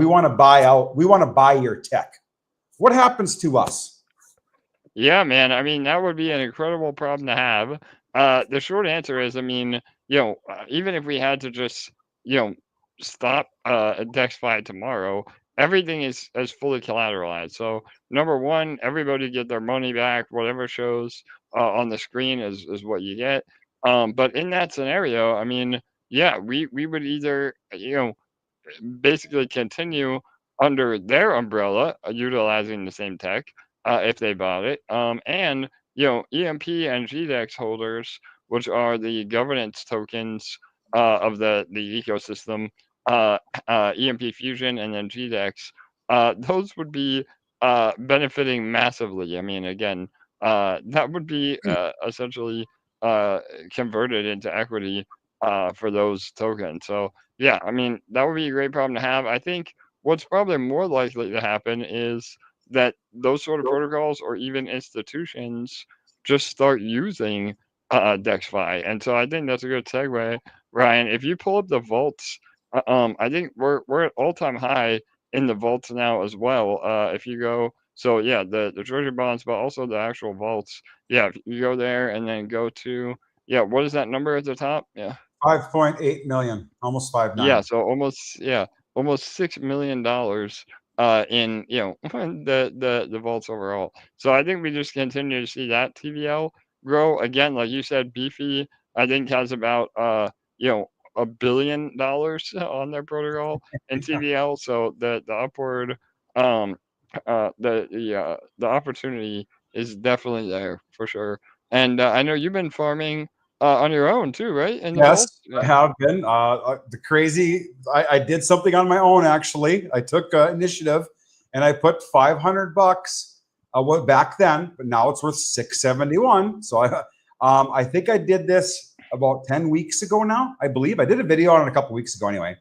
want to buy out, we want to buy your tech. What happens to us? Yeah, man. I mean, that would be an incredible problem to have. The short answer is, I mean, even if we had to just, stop DexFi tomorrow, everything is fully collateralized. So number one, everybody get their money back. Whatever shows on the screen is what you get. But in that scenario, I mean, yeah, we would either, basically continue under their umbrella, utilizing the same tech if they bought it. And EMP and GDEX holders, which are the governance tokens of the ecosystem, EMP Fusion and then GDEX, those would be benefiting massively. I mean, again, that would be essentially converted into equity for those tokens. So yeah, I mean, that would be a great problem to have. I think what's probably more likely to happen is that those sort of protocols or even institutions just start using DexFi. And so I think that's a good segue, Ryan. If you pull up the vaults, I think we're at all-time high in the vaults now as well. If you go, so yeah, the treasury bonds, but also the actual vaults. Yeah, if you go there and then go to, yeah, what is that number at the top? Yeah. 5.8 million, almost 5.9. Yeah, so almost $6 million in the vaults overall. So I think we just continue to see that TVL grow again. Like you said, Beefy I think has about $1 billion on their protocol in TVL. So the upward the opportunity is definitely there for sure. And I know you've been farming on your own too, right? In the vault? Yes, I have been. I did something on my own, actually. I took initiative and I put $500 back then, but now it's worth $671. So I think I did this about 10 weeks ago now. I believe I did a video on it a couple weeks ago anyway.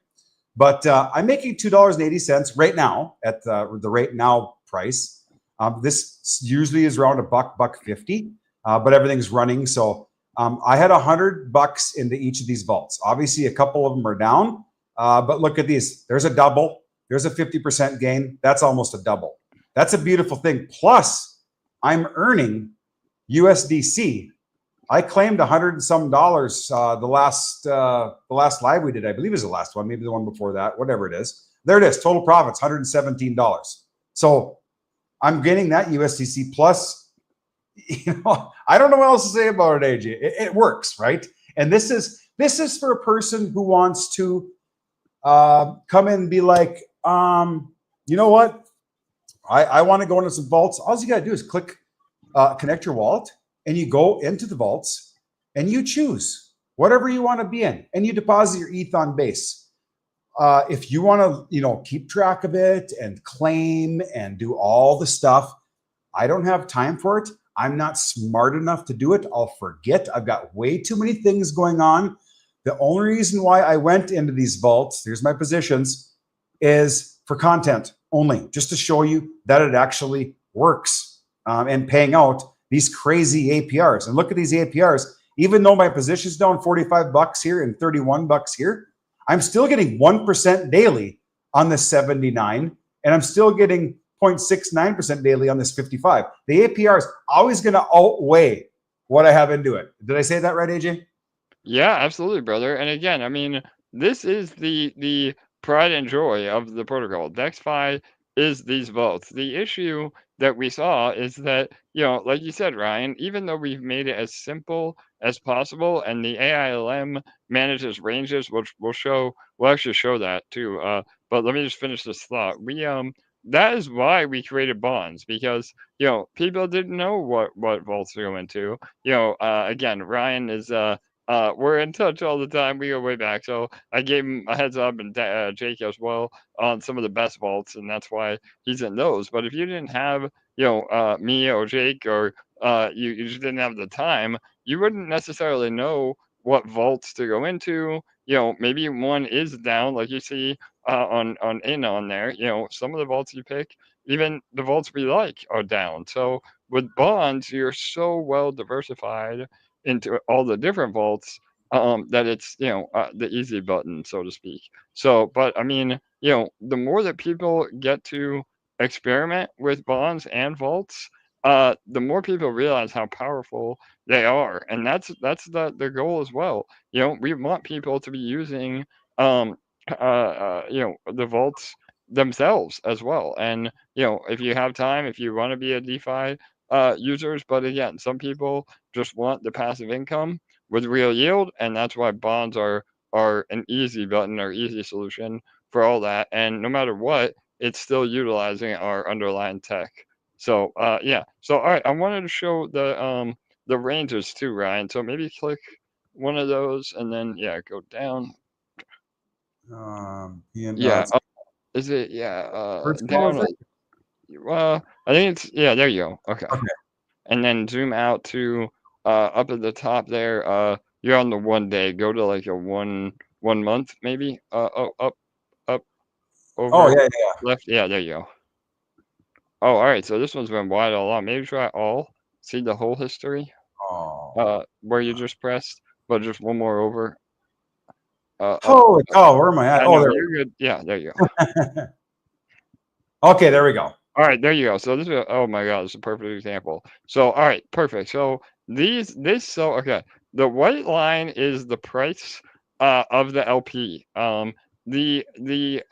But I'm making $2.80 right now at the right now price. This usually is around $1.50, but everything's running. So I had $100 into each of these vaults. Obviously, a couple of them are down, but look at these. There's a double. There's a 50% gain. That's almost a double. That's a beautiful thing. Plus, I'm earning USDC. I claimed $100 and some the last live we did. I believe is the last one, maybe the one before that, whatever it is. There it is. Total profits, $117. So I'm getting that USDC plus. I don't know what else to say about it, AJ. It works, right? And this is for a person who wants to come in and be like, you know what? I want to go into some vaults. All you got to do is click connect your wallet, and you go into the vaults, and you choose whatever you want to be in, and you deposit your ETH on base. if you want to, keep track of it and claim and do all the stuff, I don't have time for it. I'm not smart enough to do it. I'll forget. I've got way too many things going on. The only reason why I went into these vaults, here's my positions, is for content only, just to show you that it actually works and paying out these crazy APRs. And look at these APRs. Even though my position's down $45 here and $31 here, I'm still getting 1% daily on this 79, and I'm still getting 0.69% daily on this 55. The APR is always going to outweigh what I have into it. Did I say that right, AJ? Yeah, absolutely, brother. And again, I mean, this is the pride and joy of the protocol. DexFi is these vaults. The issue that we saw is that, like you said, Ryan, even though we've made it as simple as possible, and the AILM manages ranges, which we'll actually show that too. But let me just finish this thought. That is why we created bonds, because people didn't know what vaults to go into. Again, Ryan is we're in touch all the time. We go way back. So I gave him a heads up, and Jake as well, on some of the best vaults, and that's why he's in those. But if you didn't have, me or Jake, or you just didn't have the time, you wouldn't necessarily know what vaults to go into. Maybe one is down, like you see on there. Some of the vaults you pick, even the vaults we like, are down. So with bonds, you're so well diversified into all the different vaults, that it's the easy button, so to speak. So, but I mean, the more that people get to experiment with bonds and vaults, the more people realize how powerful they are, and that's the goal as well. We want people to be using the vaults themselves as well. And if you have time, if you want to be a DeFi users, but again, some people just want the passive income with real yield, and that's why bonds are an easy button or easy solution for all that. And no matter what, it's still utilizing our underlying tech. So yeah. So all right, I wanted to show the ranges too, Ryan. So maybe click one of those, and then go down. Yeah. Is it First call, down? is it? I think it's there you go. Okay. Okay. And then zoom out to up at the top there. You're on the 1 day. Go to like a one month maybe. Up Oh, over yeah, left. Yeah, there you go. Oh, all right. So this one's been wide all along. Maybe try all. See the whole history. Oh. Where you just pressed, but just one more over. Up. Holy cow, where am I at? I Oh, know there you're good. Yeah, there you go. we go. Okay, there we go. All right, there you go. So this is oh my god, this is a perfect example. So all right, perfect. So okay. The white line is the price of the LP. The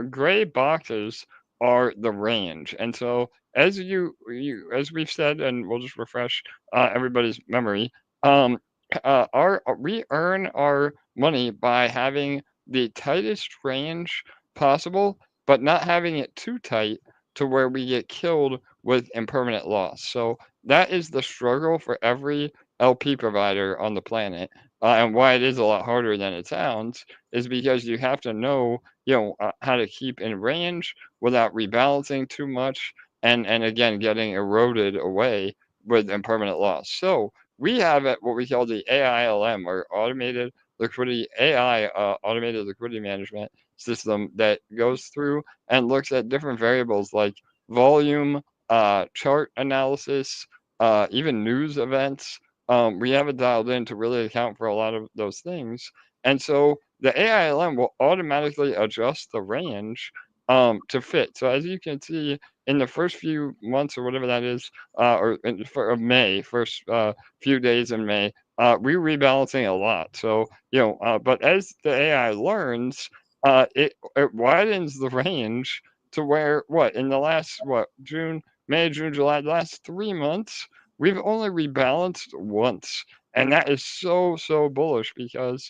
gray boxes are the range. And so as as we've said, and we'll just refresh everybody's memory, we earn our money by having the tightest range possible, but not having it too tight to where we get killed with impermanent loss. So that is the struggle for every LP provider on the planet. And why it is a lot harder than it sounds is because you have to know, how to keep in range without rebalancing too much, and again getting eroded away with impermanent loss. So we have what we call the AILM, or automated liquidity management system, that goes through and looks at different variables like volume, chart analysis, even news events. We have it dialed in to really account for a lot of those things. And so the AILM will automatically adjust the range to fit. So as you can see, in the first few months or whatever that is, of May, first few days in May, we're rebalancing a lot. So, but as the AI learns, it widens the range to where in the last May, June, July, the last 3 months, we've only rebalanced once. And that is so bullish, because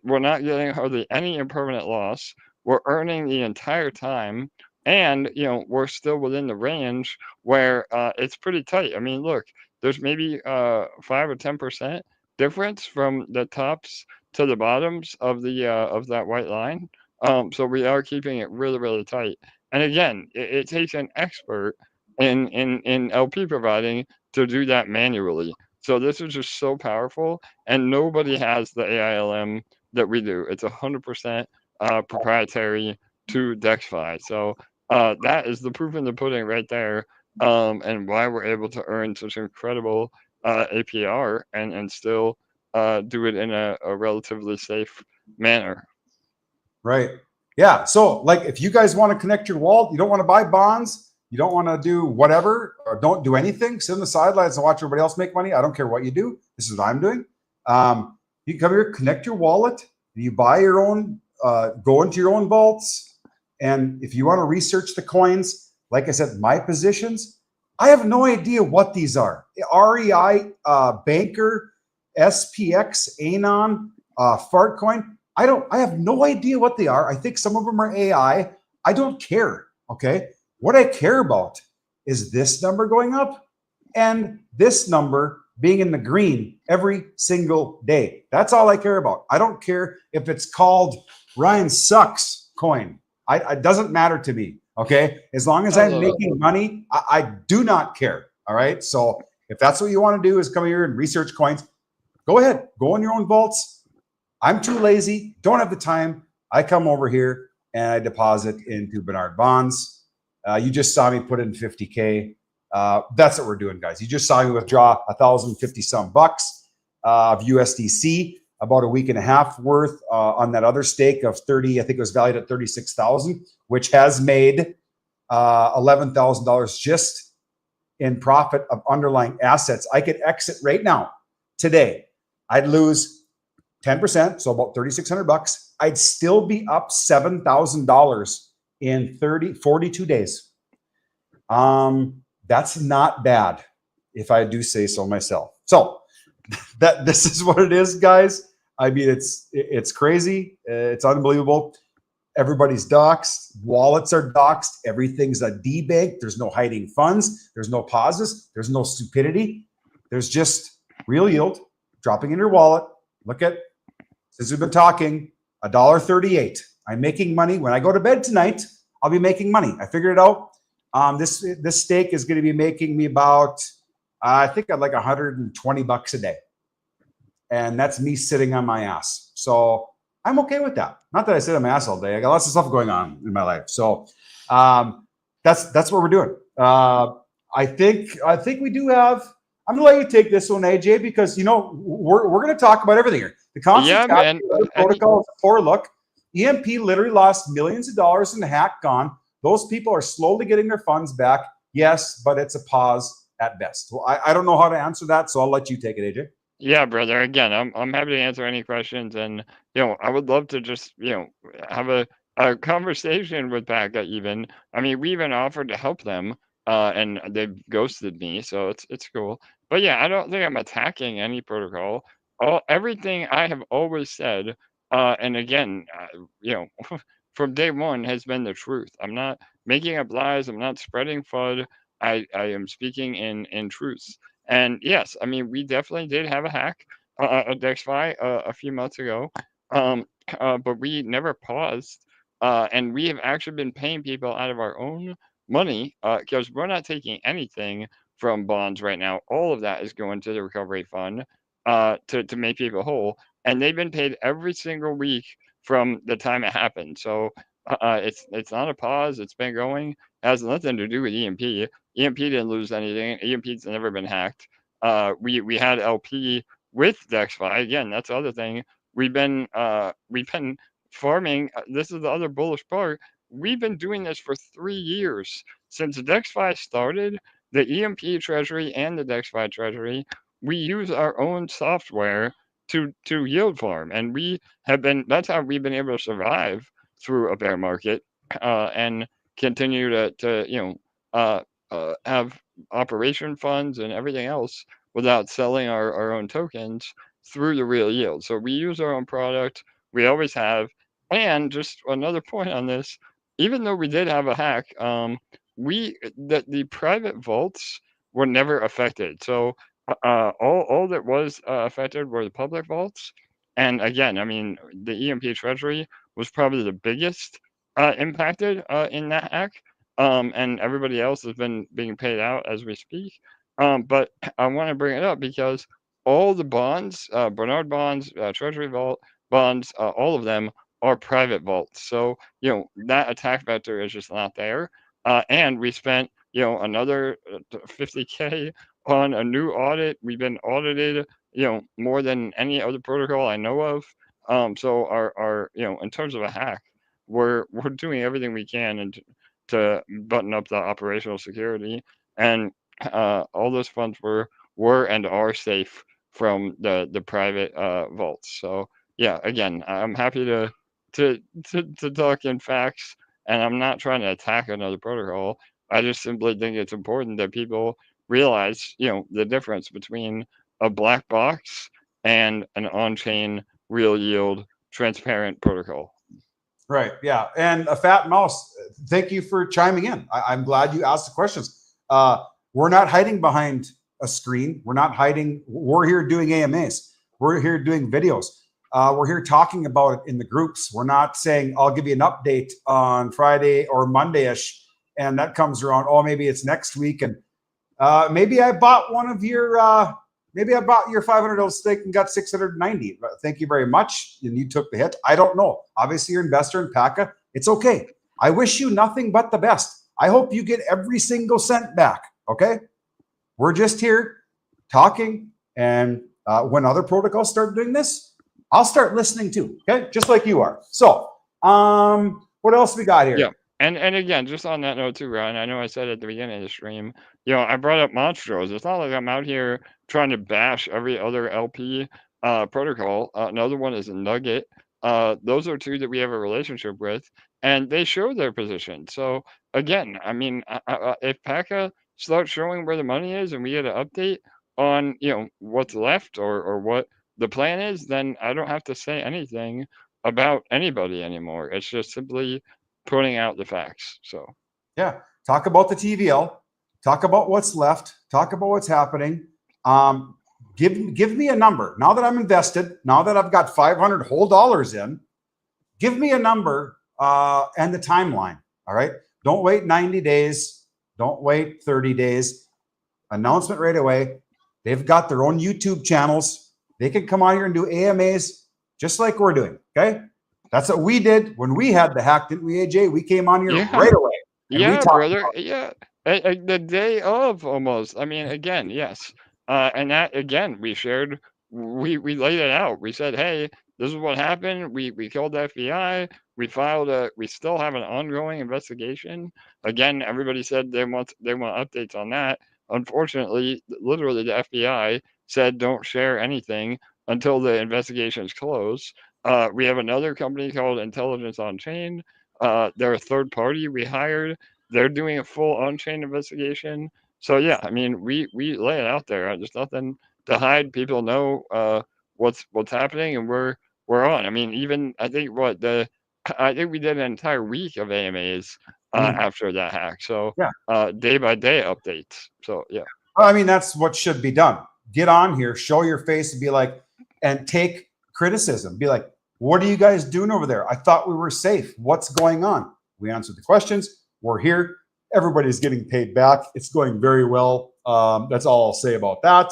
we're not getting hardly any impermanent loss. We're earning the entire time, and we're still within the range where it's pretty tight. I mean, look, there's maybe 5 or 10% difference from the tops to the bottoms of the of that white line. So we are keeping it really, really tight. And again, it takes an expert in LP providing to do that manually. So this is just so powerful, and nobody has the AILM that we do. It's 100% proprietary to DexFi. So that is the proof in the pudding right there, and why we're able to earn such incredible APR and still do it in a relatively safe manner. Right. Yeah. So, like, if you guys want to connect your wallet, you don't want to buy bonds, you don't want to do whatever, or don't do anything, sit on the sidelines and watch everybody else make money. I don't care what you do. This is what I'm doing. You can come here, connect your wallet, you buy your own, go into your own vaults. And if you want to research the coins, like I said, my positions, I have no idea what these are. REI, Banker, SPX, Anon, Fartcoin. I have no idea what they are. I think some of them are AI. I don't care. Okay. What I care about is this number going up and this number being in the green every single day. That's all I care about. I don't care if it's called Ryan Sucks coin. It doesn't matter to me. Okay. As long as I'm making money, I do not care. All right. So if that's what you want to do is come here and research coins, go ahead, go in your own vaults. I'm too lazy, don't have the time. I come over here and I deposit into Bernard bonds. You just saw me put in 50K. That's what we're doing, guys. You just saw me withdraw 1,050 some bucks of USDC, about a week and a half worth on that other stake of 30. I think it was valued at 36,000, which has made $11,000 just in profit of underlying assets. I could exit right now, today. I'd lose 10%, so about 3,600 bucks. I'd still be up $7,000 in 42 days. That's not bad, if I do say so myself. So this is what it is, guys. I mean, it's crazy. It's unbelievable. Everybody's doxxed. Wallets are doxxed. Everything's a debank. There's no hiding funds. There's no pauses. There's no stupidity. There's just real yield dropping in your wallet. Look at, since we've been talking, $1.38. I'm making money. When I go to bed tonight, I'll be making money. I figured it out. This stake is going to be making me about, I think I'd like 120 bucks a day. And that's me sitting on my ass. So I'm okay with that. Not that I sit on my ass all day. I got lots of stuff going on in my life. So that's what we're doing. I think we do have, I'm gonna let you take this one, AJ, because we're gonna talk about everything here. The constant protocol is a poor look. EMP literally lost millions of dollars in the hack gone. Those people are slowly getting their funds back. Yes, but it's a pause at best. Well, I don't know how to answer that, so I'll let you take it, AJ. Yeah, brother. Again, I'm happy to answer any questions, and I would love to just have a conversation with PACA. Even, I mean, we even offered to help them, and they've ghosted me, so it's cool. But yeah, I don't think I'm attacking any protocol. Everything I have always said, and again, from day one has been the truth. I'm not making up lies. I'm not spreading FUD. I am speaking in truths. And yes, I mean, we definitely did have a hack at DexFi a few months ago, but we never paused. And we have actually been paying people out of our own money because we're not taking anything from bonds right now. All of that is going to the recovery fund to make people whole. And they've been paid every single week from the time it happened. So it's not a pause. It's been going. It has nothing to do with EMP. EMP didn't lose anything. EMP's never been hacked. We had LP with DexFi. Again, that's the other thing. We've been farming. This is the other bullish part. We've been doing this for 3 years since DexFi started. The EMP Treasury and the DexFi Treasury. We use our own software to yield farm, and we have been. That's how we've been able to survive through a bear market and continue to have operation funds and everything else without selling our own tokens through the real yield. So we use our own product. We always have. And just another point on this, even though we did have a hack, the private vaults were never affected. So all that was affected were the public vaults. And again, I mean, the EMP Treasury was probably the biggest impacted in that hack. And everybody else has been being paid out as we speak. But I want to bring it up because all the bonds, Bernard bonds, Treasury Vault bonds, all of them are private vaults. So, that attack vector is just not there. And we spent, another 50K on a new audit. We've been audited, more than any other protocol I know of. So our in terms of a hack, we're doing everything we can and to button up the operational security, and all those funds were and are safe from the private vaults. So yeah, again, I'm happy to talk in facts, and I'm not trying to attack another protocol. I just simply think it's important that people realize, the difference between a black box and an on-chain real yield transparent protocol. Right. Yeah. And a fat mouse, thank you for chiming in. I'm glad you asked the questions. We're not hiding behind a screen. We're not hiding. We're here doing AMAs. We're here doing videos. We're here talking about it in the groups. We're not saying, I'll give you an update on Friday or Monday-ish. And that comes around, oh, maybe it's next week. And maybe I bought one of your, maybe I bought your $500 stake and got 690. Thank you very much. And you took the hit. I don't know. Obviously, you're an investor in PACA. It's okay. I wish you nothing but the best. I hope you get every single cent back. Okay. We're just here talking. And when other protocols start doing this, I'll start listening too. Okay. Just like you are. So what else we got here? Yeah. And again, just on that note too, Ryan, I know I said at the beginning of the stream, I brought up Monstros. It's not like I'm out here trying to bash every other LP protocol. Another one is a Nugget. Those are two that we have a relationship with, and they show their position. So again, I mean, if PACA starts showing where the money is and we get an update on, what's left or what the plan is, then I don't have to say anything about anybody anymore. It's just simply putting out the facts. So yeah, talk about the TVL, talk about what's left, talk about what's happening. Give me a number. Now that I'm invested, now that I've got 500 whole dollars in, give me a number and the timeline. All right. Don't wait 90 days. Don't wait 30 days. Announcement right away. They've got their own YouTube channels. They can come out here and do AMAs just like we're doing. Okay. That's what we did when we had the hack, didn't we, AJ? We came on here right away. Yeah, brother. Yeah. The day of almost. I mean, again, yes. And that, again, we shared, we laid it out. We said, hey, this is what happened. We killed the FBI. We still have an ongoing investigation. Again, everybody said they want updates on that. Unfortunately, literally the FBI said don't share anything until the investigation is closed. We have another company called Intelligence on Chain. They're a third party we hired. They're doing a full on-chain investigation. So yeah, I mean, we lay it out there. There's nothing to hide. People know what's happening, and we're on. I mean, even I think we did an entire week of AMAs after that hack. So yeah, day by day updates. So yeah. Well, I mean, that's what should be done. Get on here, show your face, and be like, and take criticism. Be like, what are you guys doing over there? I thought we were safe. What's going on? We answered the questions. We're here. Everybody's getting paid back. It's going very well. That's all I'll say about that.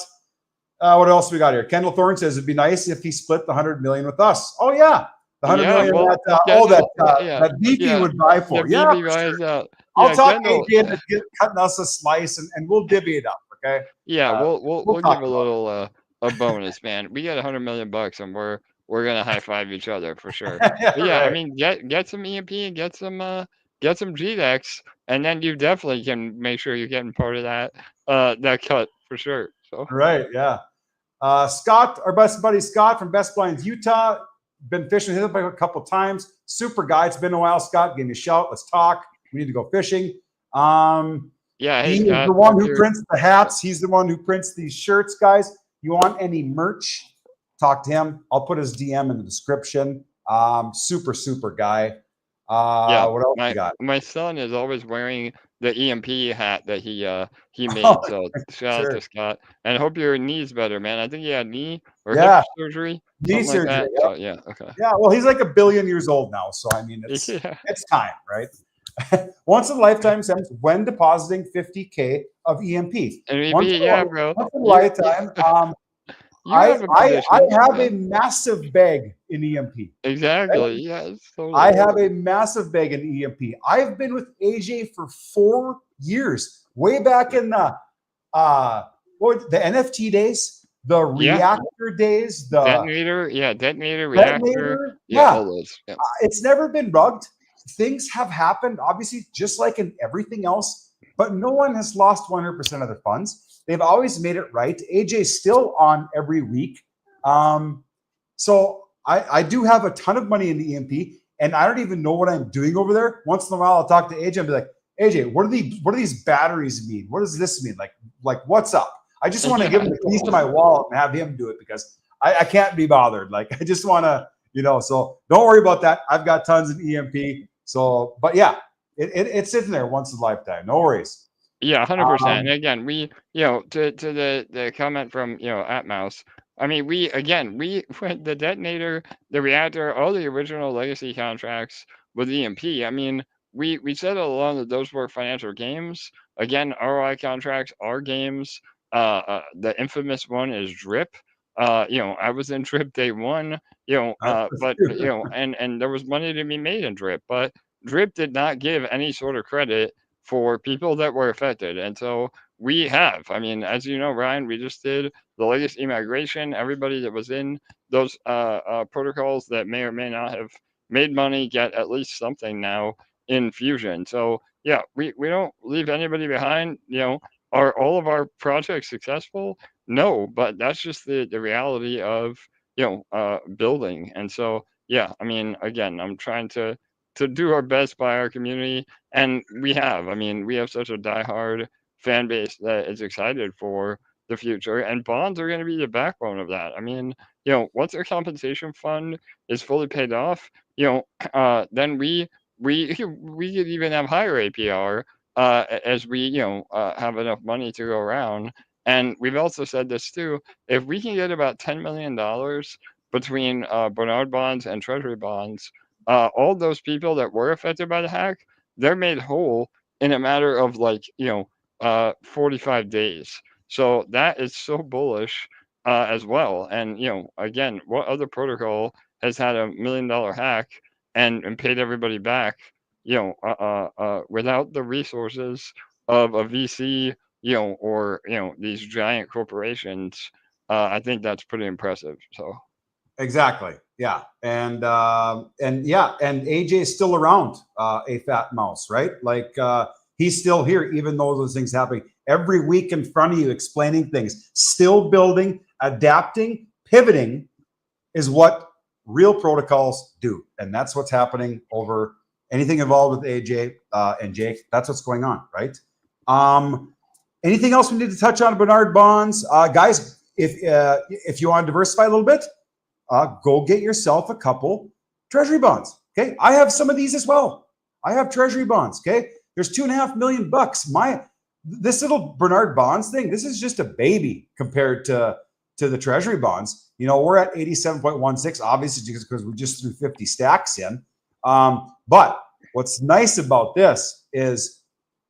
What else we got here? Kendall Thorne says it'd be nice if he split the 100 million with us. Oh yeah, the 100 million that BP would buy for. Yeah, sure. I'll talk to AJ into cutting us a slice, and we'll divvy it up. Okay. Yeah, we'll give a little a bonus, man. We got $100 million, and we're gonna high five each other for sure. But yeah, right. I mean, get some EMP and get some GDEX, and then you definitely can make sure you're getting part of that cut for sure. So right, yeah. Scott, our best buddy Scott from Best Blinds Utah, been fishing him a couple of times. Super guy. It's been a while, Scott. Give me a shout. Let's talk. We need to go fishing. Yeah, hey, he's the one who prints the hats. He's the one who prints these shirts, guys. You want any merch? Talk to him. I'll put his DM in the description. Super guy. Yeah, What else we got? my son is always wearing the EMP hat that he made. Oh, So shout out to sure. Scott, and hope your knee's better, man. I think he had knee or hip Yeah, surgery, knee something like surgery. that. Yep. So yeah, okay. Yeah. Well, he's like 1 billion years old now, so I mean, Yeah, it's time, right? Once in a lifetime sentence when depositing 50K of EMP. Once MVP, in a, yeah, bro. once in a You lifetime. you have a I position, have a yeah. massive bag in EMP. Right? Exactly. Yes, I totally. have a massive bag in EMP. I've been with AJ for 4 years, way back in uh the NFT days, the Yeah, reactor days, the detonator. Yeah, detonator, reactor. detonator. Yeah, Yeah, all those. Yeah. it's never been rugged. Things have happened, obviously, just like in everything else, but no one has lost 100% of their funds. They've always made it right. AJ's still on every week. So I do have a ton of money in the EMP, and I don't even know what I'm doing over there. Once in a while, I'll talk to AJ and be like, AJ, what do these batteries mean? What does this mean? Like what's up? I just want to give Yeah, him a piece of my wallet and have him do it because I can't be bothered. Like I just want to, so don't worry about that. I've got tons of EMP. So, but yeah, it's sitting there once in a lifetime. No worries. yeah, 100%. And Um, again, to the comment from at Mouse. I mean, we went the detonator, the reactor, all the original legacy contracts with EMP. I mean, we said all along that those were financial games. Again, ROI contracts are games. The infamous one is Drip. I was in Drip day one. But and there was money to be made in Drip, but Drip did not give any sort of credit for people that were affected. And so we have, I mean, as you know, Ryan, we just did the latest immigration. Everybody that was in those protocols that may or may not have made money get at least something now in Fusion. So yeah, we don't leave anybody behind. Are all of our projects successful? No, but that's just the reality of building. And so yeah, I mean, again, I'm trying to do our best by our community, and we have. I mean, we have such a diehard fan base that is excited for the future, and bonds are going to be the backbone of that. I mean, once our compensation fund is fully paid off, then we could even have higher APR as we have enough money to go around. And we've also said this too: if we can get about $10 million between Bernard bonds and Treasury bonds, all those people that were affected by the hack, they're made whole in a matter of 45 days. So that is so bullish as well. And again, what other protocol has had $1 million hack and paid everybody back? Without the resources of a VC, or these giant corporations. I think that's pretty impressive. So. Exactly. Yeah. And yeah, and AJ is still around, a fat mouse, right? Like he's still here, even though those things happening every week in front of you, explaining things, still building, adapting, pivoting is what real protocols do. And that's what's happening over anything involved with AJ and Jake. That's what's going on, right? Anything else we need to touch on Bernard bonds? Guys, if you want to diversify a little bit, go get yourself a couple treasury bonds. Okay. I have some of these as well. I have treasury bonds. Okay. There's $2.5 million. This little Bernard bonds thing, this is just a baby compared to the treasury bonds. We're at 87.16, obviously, because we just threw 50 stacks in. But what's nice about this is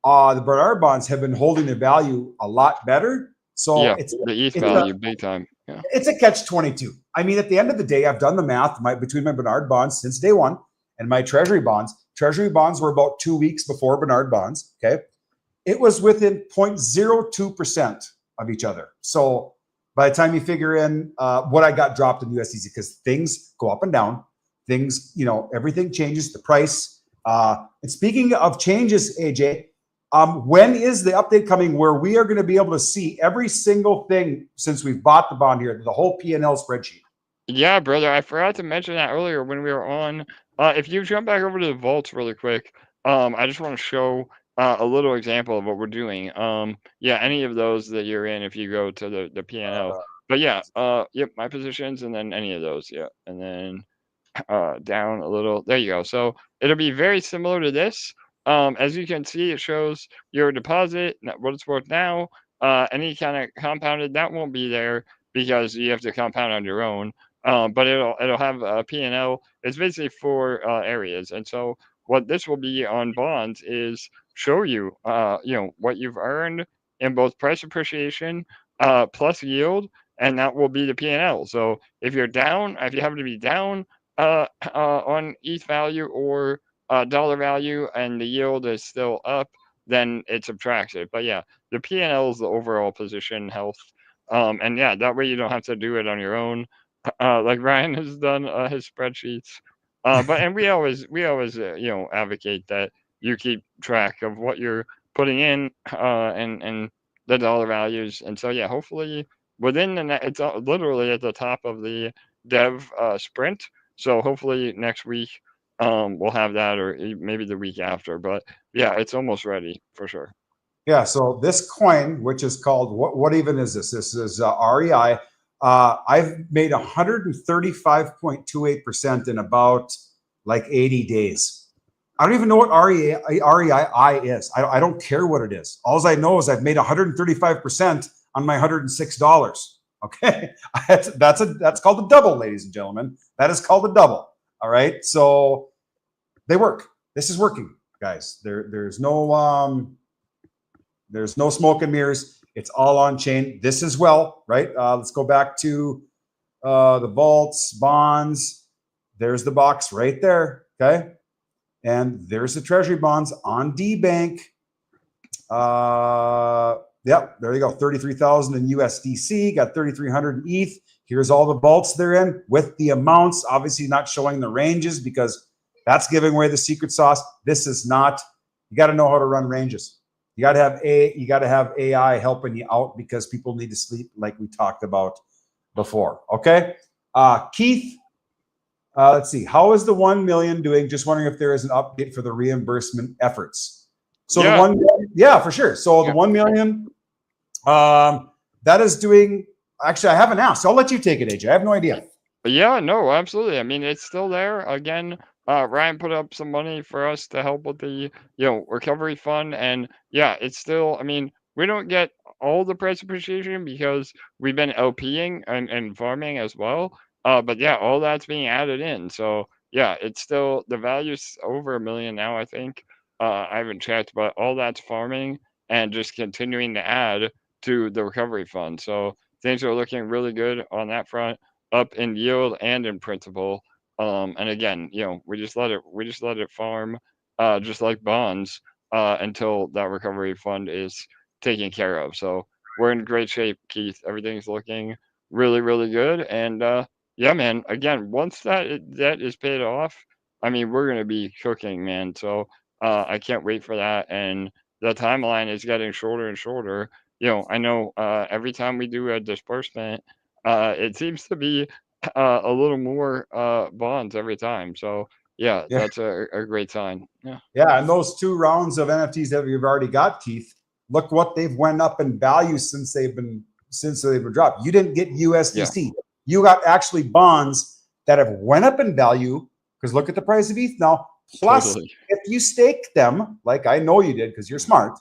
the Bernard bonds have been holding their value a lot better. So Yeah, it's the ETH it's value, big time. Yeah. it's a catch-22. I mean, at the end of the day, I've done the math between my Bernard bonds since day one and my treasury bonds. Treasury bonds were about 2 weeks before Bernard bonds. Okay. It was within 0.02% of each other. So by the time you figure in what I got dropped in USDC, because things go up and down, everything changes, the price. And speaking of changes, AJ, when is the update coming where we are going to be able to see every single thing since we've bought the bond here, the whole P&L spreadsheet? Yeah, brother. I forgot to mention that earlier when we were on. If you jump back over to the vaults really quick, I just want to show a little example of what we're doing. Yeah, any of those that you're in, if you go to the P&L. But yeah, yep, my positions, and then any of those, yeah, and then down a little. There you go. So it'll be very similar to this. As you can see, it shows your deposit, what it's worth now. Any kind of compounded, that won't be there because you have to compound on your own. But it'll have a P&L. It's basically 4 areas, and so what this will be on bonds is show you, what you've earned in both price appreciation plus yield, and that will be the P&L. So if you're down, if you happen to be down on ETH value or dollar value, and the yield is still up, then it subtracts it. But yeah, the P&L is the overall position health, and yeah, that way you don't have to do it on your own, like Ryan has done his spreadsheets. And we always advocate that you keep track of what you're putting in and the dollar values. And so yeah, hopefully within it's literally at the top of the dev sprint. So hopefully next week we'll have that, or maybe the week after. But yeah, it's almost ready for sure. Yeah. So this coin, which is called what even is this? This is REI. I've made 135.28% in about like 80 days. I don't even know what REI is. I don't care what it is. All I know is I've made 135% on my $106. Okay, that's called a double, ladies and gentlemen. That is called a double. All right, so they work. This is working, guys. There's no smoke and mirrors. It's all on chain. This as well, right? Let's go back to the vaults, bonds. There's the box right there. Okay, and there's the treasury bonds on DBank. Yep, there you go. 33,000 in USDC, got 3,300 in ETH. Here's all the vaults they're in with the amounts. Obviously, not showing the ranges because that's giving away the secret sauce. This is not. You got to know how to run ranges. You got to have AI helping you out because people need to sleep, like we talked about before. Okay, Keith. Let's see. How is the 1 million doing? Just wondering if there is an update for the reimbursement efforts. So Yeah. the 1 million, yeah, for sure. So the 1 million, that is doing. Actually, I haven't asked. So I'll let you take it, AJ. I have no idea. Yeah, no, absolutely. I mean, it's still there. Again, Ryan put up some money for us to help with the recovery fund, and yeah, it's still. I mean, we don't get all the price appreciation because we've been LPing and farming as well. But yeah, all that's being added in. So yeah, it's still, the value's over $1 million now, I think. I haven't checked, but all that's farming and just continuing to add to the recovery fund. So things are looking really good on that front, up in yield and in principal. And again, we just let it farm, just like bonds, until that recovery fund is taken care of. So we're in great shape, Keith. Everything's looking really, really good. And yeah, man. Again, once that is paid off, I mean, we're gonna be cooking, man. So I can't wait for that. And the timeline is getting shorter and shorter. I know every time we do a disbursement, it seems to be a little more bonds every time. So yeah, that's a great sign. Yeah. Yeah, and those 2 rounds of NFTs that we've already got, Keith, look what they've went up in value since they've been dropped. You didn't get USDC. Yeah. You got actually bonds that have went up in value because look at the price of ETH now. Plus, Totally. if you stake them, like I know you did because you're smart,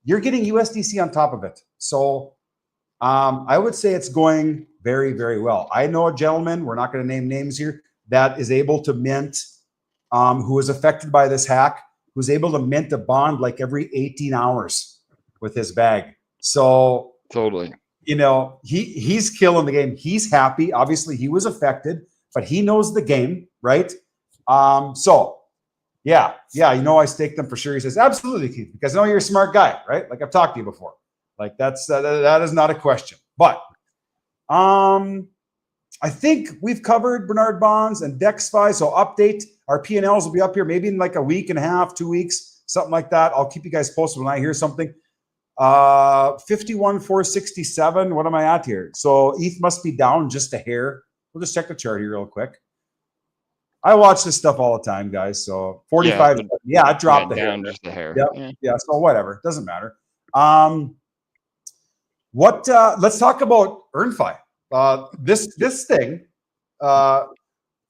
you're getting USDC on top of it. So I would say it's going very, very well. I know a gentleman, we're not going to name names here, that is able to mint, who was affected by this hack, who's able to mint a bond like every 18 hours with his bag. So Totally. he's killing the game. He's happy. Obviously, he was affected, but he knows the game, right? So yeah, I staked them for sure. He says, absolutely, Keith, because I know you're a smart guy, right? Like I've talked to you before. Like that is not a question. But I think we've covered Bernard Bonds and DexFi. So update, our P&Ls will be up here maybe in like a week and a half, 2 weeks, something like that. I'll keep you guys posted when I hear something. 51,467. What am I at here? So ETH must be down just a hair. We'll just check the chart here real quick. I watch this stuff all the time, guys. So 45. Yeah, it dropped down just a hair. Yeah. So whatever, doesn't matter. Let's talk about EarnFi. This thing,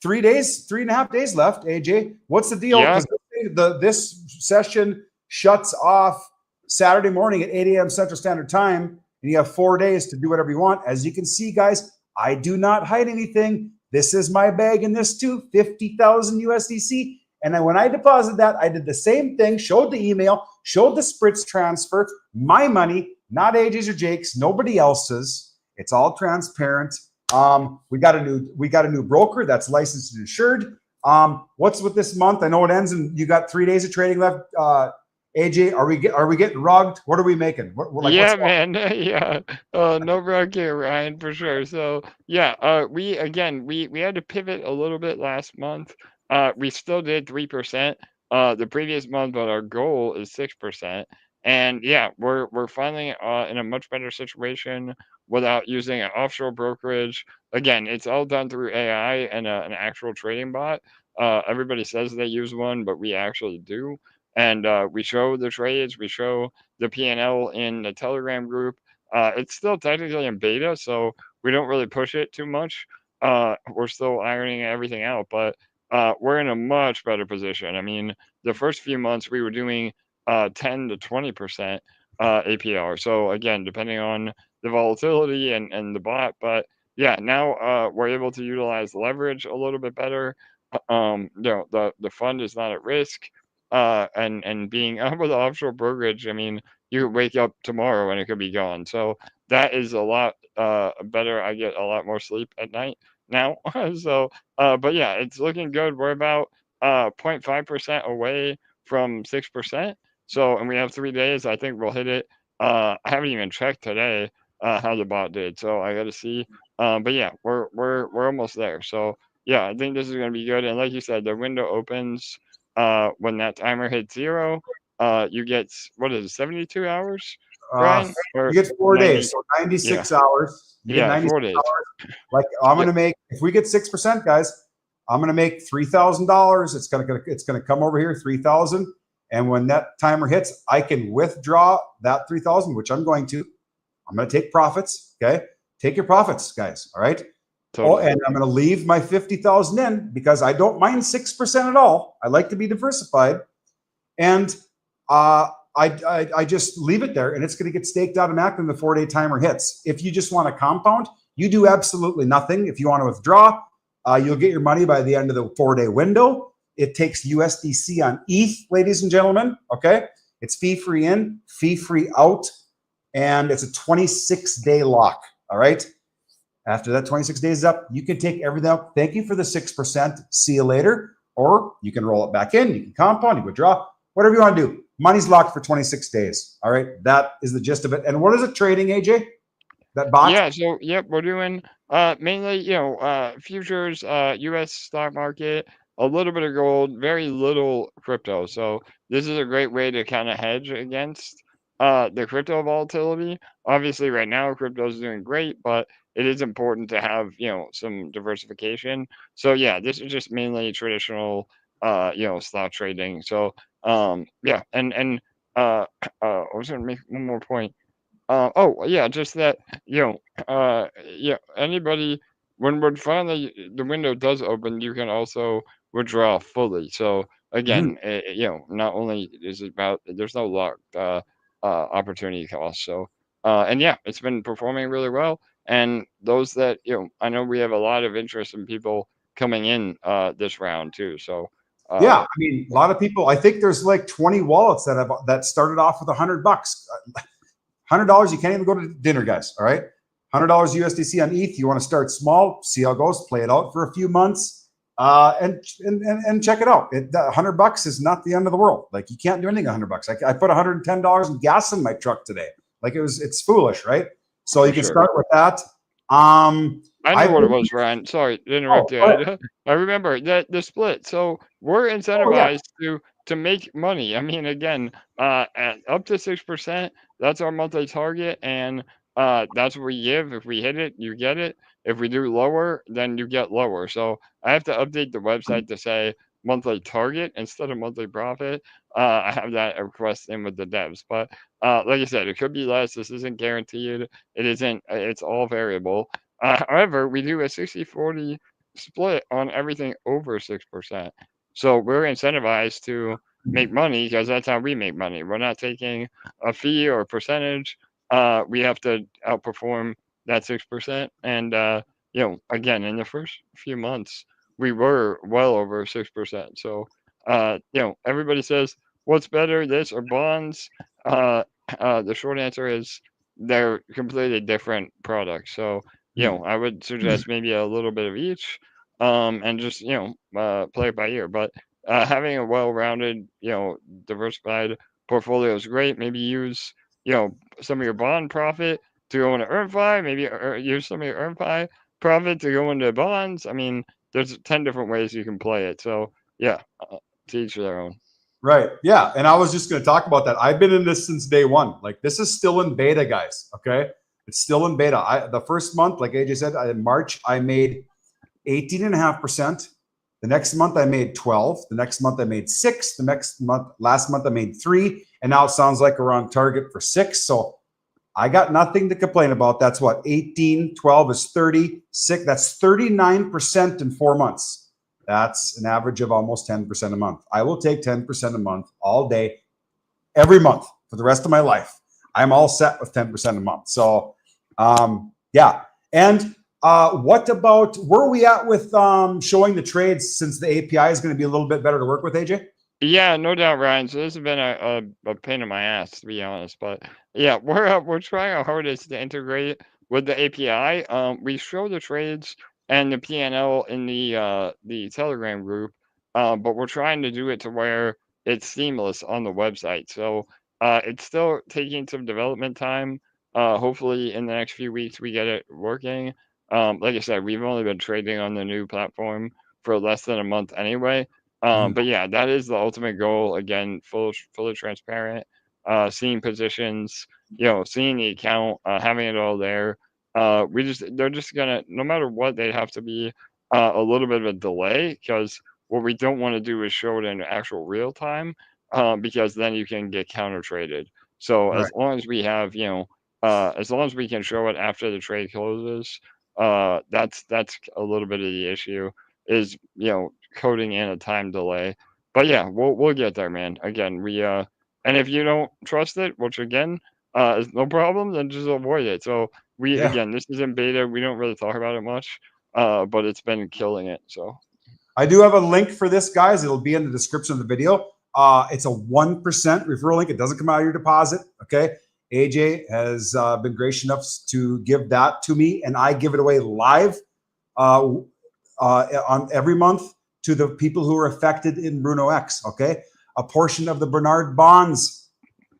3.5 days left. AJ, what's the deal? Yeah. Because this session shuts off Saturday morning at 8 a.m. Central Standard Time, and you have 4 days to do whatever you want. As you can see, guys, I do not hide anything. This is my bag in this too, 50,000 USDC. And then when I deposited that, I did the same thing, showed the email, showed the Spritz transfer, my money, not AJ's or Jake's, nobody else's. It's all transparent. We got a new broker that's licensed and insured. What's with this month? I know it ends and you got 3 days of trading left. AJ, are we getting rugged? What are we making? Yeah, man. Yeah. No rug here, Ryan, for sure. So yeah, we had to pivot a little bit last month. We still did 3% the previous month, but our goal is 6%. And yeah, we're finally in a much better situation without using an offshore brokerage. Again, it's all done through AI and an actual trading bot. Everybody says they use one, but we actually do. And we show the trades, we show the P&L in the Telegram group. It's still technically in beta, so we don't really push it too much. We're still ironing everything out, but we're in a much better position. I mean, the first few months we were doing 10 to 20% APR. So again, depending on the volatility and the bot, but yeah, now we're able to utilize leverage a little bit better. The fund is not at risk. And being with offshore brokerage, I mean, you could wake up tomorrow and it could be gone. So that is a lot better. I get a lot more sleep at night now. So, but yeah, it's looking good. We're about 0.5% away from 6%. So, and we have 3 days. I think we'll hit it. I haven't even checked today how the bot did. So I got to see. But yeah, we're almost there. So yeah, I think this is going to be good. And like you said, the window opens when that timer hits 0. You get, what is it, 72 hours, Brian? You get 4 days, so 96 hours. You get 96 4 days. hours. Like I'm gonna make, if we get 6%, guys, I'm gonna make $3,000. It's gonna come over here, 3,000. And when that timer hits, I can withdraw that 3,000, which I'm going to. I'm gonna take profits. Okay, take your profits, guys. All right. Totally. Oh, and I'm going to leave my 50,000 in because I don't mind 6% at all. I like to be diversified, and I just leave it there, and it's going to get staked automatically when the 4-day timer hits. If you just want to compound, you do absolutely nothing. If you want to withdraw, you'll get your money by the end of the 4-day window. It takes USDC on ETH, ladies and gentlemen. Okay, it's fee-free in, fee-free out, and it's a 26-day lock. All right. After that 26 days is up, you can take everything out. Thank you for the 6%. See you later. Or you can roll it back in. You can compound, you withdraw, whatever you want to do. Money's locked for 26 days. All right. That is the gist of it. And what is it trading, AJ? That bot? Yeah. So, yep, we're doing mainly, futures, US stock market, a little bit of gold, very little crypto. So this is a great way to kind of hedge against the crypto volatility. Obviously, right now, crypto is doing great, but it is important to have, some diversification. So yeah, this is just mainly traditional, stock trading. So yeah, and I was gonna make one more point. Oh yeah, just that, anybody, when we're finally the window does open, you can also withdraw fully. So again, not only is it about, there's no locked opportunity cost. So and yeah, it's been performing really well. And those that, I know we have a lot of interest in people coming in this round too. So yeah, I mean, a lot of people. I think there's like 20 wallets that started off with $100. $100, you can't even go to dinner, guys. All right, $100 USDC on ETH. You want to start small, see how it goes, play it out for a few months, and check it out. $100 is not the end of the world. Like, you can't do anything $100. I put $110 in gas in my truck today. Like, it's foolish, right? So you can start with that. I know what it was, Ryan. Sorry to interrupt you. I remember that the split. So we're incentivized to make money. I mean, again, at up to 6%, that's our monthly target, and that's what we give. If we hit it, you get it. If we do lower, then you get lower. So I have to update the website to say monthly target instead of monthly profit. I have that request in with the devs, but like I said, it could be less. This isn't guaranteed. It isn't. It's all variable. However, we do a 60-40 split on everything over 6%. So we're incentivized to make money because that's how we make money. We're not taking a fee or a percentage. We have to outperform that 6%. And again, in the first few months, we were well over 6%. So everybody says, what's better, this or bonds? The short answer is they're completely different products. So I would suggest maybe a little bit of each, and just play it by ear. But having a well-rounded, diversified portfolio is great. Maybe use some of your bond profit to go into EarnFi. Maybe use some of your EarnFi profit to go into bonds. I mean, there's 10 different ways you can play it. So yeah, to each their own. Right. Yeah. And I was just going to talk about that. I've been in this since day one. Like, this is still in beta, guys. Okay. It's still in beta. The first month, like AJ said, in March, I made 18.5%. The next month I made 12. The next month I made 6. The next month, last month I made 3. And now it sounds like we're on target for 6. So I got nothing to complain about. That's what 18, 12 is 36. That's 39% in 4 months. That's an average of almost 10% a month. I will take 10% a month all day, every month for the rest of my life. I'm all set with 10% a month. So, yeah. And what about, where are we at with showing the trades, since the API is going to be a little bit better to work with, AJ? Yeah, no doubt, Ryan. So this has been a pain in my ass, to be honest. But yeah, we're trying our hardest to integrate with the API. We show the trades and the PNL in the Telegram group, but we're trying to do it to where it's seamless on the website. So it's still taking some development time. Hopefully, in the next few weeks, we get it working. Like I said, we've only been trading on the new platform for less than a month anyway. But yeah, that is the ultimate goal. Again, fully transparent, seeing positions, seeing the account, having it all there. They're just gonna, no matter what, they have to be a little bit of a delay, because what we don't want to do is show it in actual real time, because then you can get counter traded. So Right. as long as we have, as long as we can show it after the trade closes, that's a little bit of the issue, is coding in a time delay. But yeah, we'll get there, man. Again, and if you don't trust it, which again is no problem, then just avoid it. So Yeah. again, this is in beta. We don't really talk about it much, but it's been killing it. So I do have a link for this, guys. It'll be in the description of the video. It's a 1% referral link. It doesn't come out of your deposit. Okay. AJ has been gracious enough to give that to me, and I give it away live on every month to the people who are affected in Bruno X. Okay. A portion of the Bernard bonds,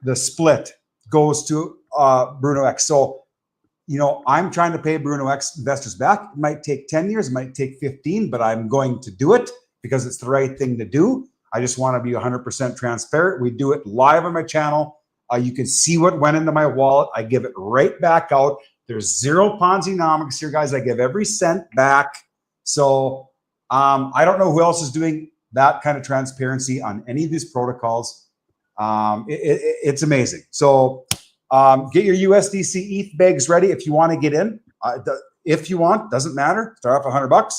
the split goes to Bruno X. So, I'm trying to pay Bruno X investors back. It might take 10 years, it might take 15, but I'm going to do it because it's the right thing to do. I just want to be 100% transparent. We do it live on my channel. You can see what went into my wallet. I give it right back out. There's zero Ponzi-nomics here, guys. I give every cent back. So I don't know who else is doing that kind of transparency on any of these protocols. It's amazing. So get your USDC ETH bags ready if you want to get in. If you want, doesn't matter. Start off $100.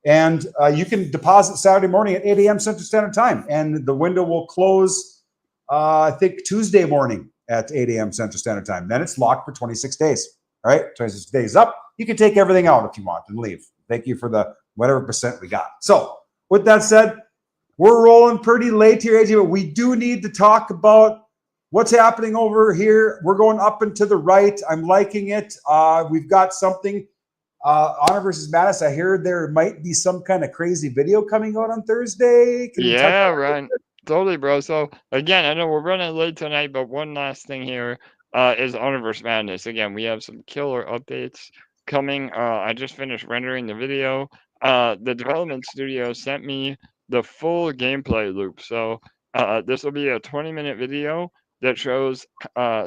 And you can deposit Saturday morning at 8 a.m. Central Standard Time. And the window will close, I think, Tuesday morning at 8 a.m. Central Standard Time. Then it's locked for 26 days. All right, 26 days up. You can take everything out if you want and leave. Thank you for the whatever percent we got. So with that said, we're rolling pretty late here, AJ, but we do need to talk about what's happening over here. We're going up and to the right. I'm liking it. We've got something. Honor versus Mattis. I hear there might be some kind of crazy video coming out on Thursday. yeah, Ryan, totally, bro. So again, I know we're running late tonight, but one last thing here is Honor vs. Madness. Again, we have some killer updates coming. I just finished rendering the video. The development studio sent me the full gameplay loop. So this will be a 20-minute video that shows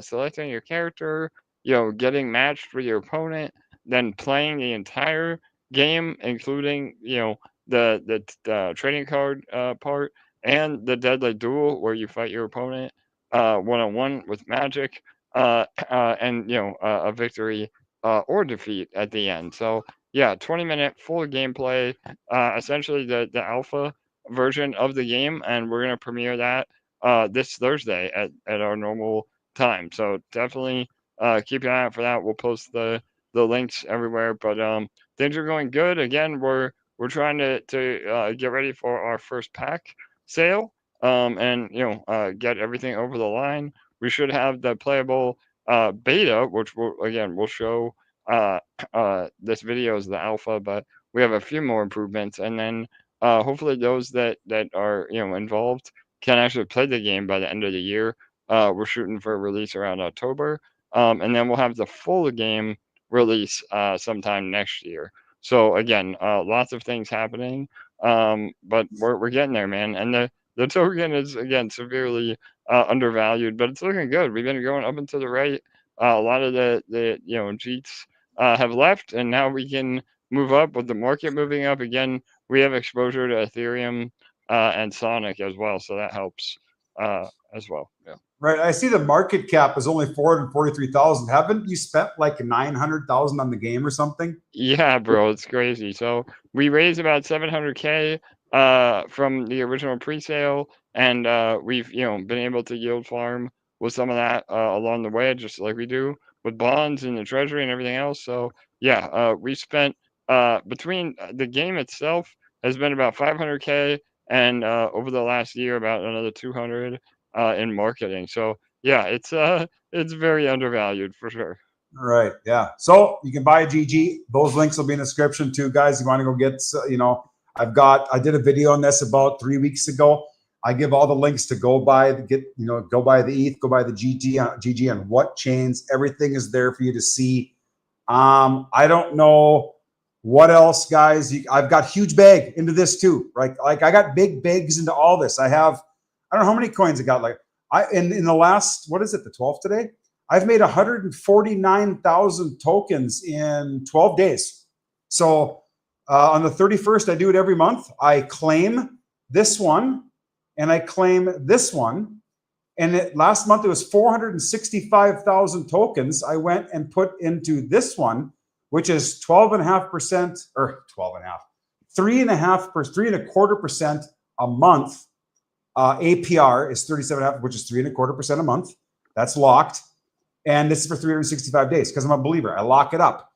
selecting your character, getting matched with your opponent, then playing the entire game, including the trading card part, and the deadly duel where you fight your opponent one-on-one with magic, and a victory or defeat at the end. So yeah, 20-minute full gameplay, essentially the alpha version of the game, and we're gonna premiere that this Thursday at our normal time. So definitely keep an eye out for that. We'll post the links everywhere. But things are going good. Again, we're trying to get ready for our first pack sale, and get everything over the line. We should have the playable beta, which we'll show. This video is the alpha, but we have a few more improvements, and then hopefully those that are involved can actually play the game by the end of the year. We're shooting for a release around October, and then we'll have the full game release sometime next year. So again, lots of things happening, but we're getting there, man. And the token is again severely undervalued, but it's looking good. We've been going up and to the right. A lot of the Jeets have left, and now we can move up with the market moving up again. We have exposure to Ethereum and Sonic as well, so that helps as well. Yeah. Right. I see the market cap is only 443,000. Haven't you spent like 900,000 on the game or something? Yeah, bro, it's crazy. So we raised about 700K from the original pre-sale, and we've been able to yield farm with some of that along the way, just like we do with bonds and the treasury and everything else. So yeah, we spent between the game itself has been about 500K, and over the last year about another 200 in marketing. So yeah, it's very undervalued for sure. Right. Yeah. So you can buy a GG. Those links will be in the description too, guys. You want to go get, I did a video on this about 3 weeks ago. I give all the links to go buy the ETH, go buy the GG on what chains. Everything is there for you to see. I don't know what else, guys. I've got huge bag into this too, right? Like I got big bags into all this. I don't know how many coins I got. Like in the last, what is it, the 12th today? I've made 149,000 tokens in 12 days. So on the 31st, I do it every month. I claim this one and I claim this one. And last month it was 465,000 tokens I went and put into this one, which is 12.5% or 12.5, 3.25% a month. APR is 37.5, which is 3.25% a month. That's locked. And this is for 365 days because I'm a believer. I lock it up.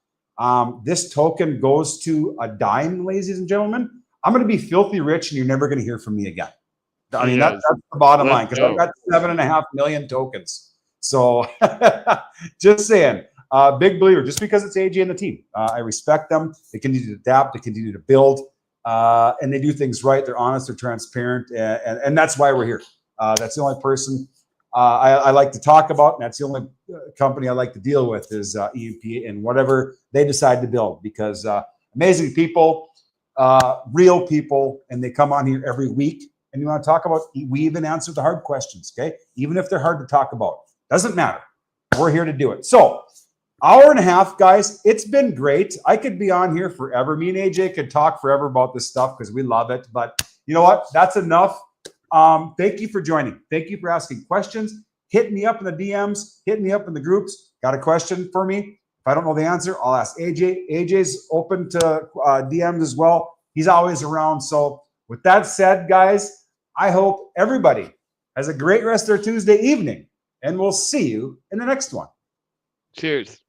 This token goes to a dime, ladies and gentlemen. I'm going to be filthy rich and you're never going to hear from me again. I mean, that's the bottom line because I've got 7.5 million tokens. So just saying, big believer, just because it's AJ and the team. I respect them. They continue to adapt. They continue to build. And they do things right. They're honest. They're transparent. And that's why we're here. That's the only person I like to talk about. And that's the only company I like to deal with is EMP and whatever they decide to build. Because amazing people, real people, and they come on here every week. And you want to talk about, we even answer the hard questions, okay? Even if they're hard to talk about. Doesn't matter. We're here to do it. So, hour and a half, guys. It's been great. I could be on here forever. Me and AJ could talk forever about this stuff because we love it. But you know what? That's enough. Thank you for joining. Thank you for asking questions. Hit me up in the DMs. Hit me up in the groups. Got a question for me? If I don't know the answer, I'll ask AJ. AJ's open to DMs as well. He's always around. So with that said, guys, I hope everybody has a great rest of their Tuesday evening, and we'll see you in the next one. Cheers.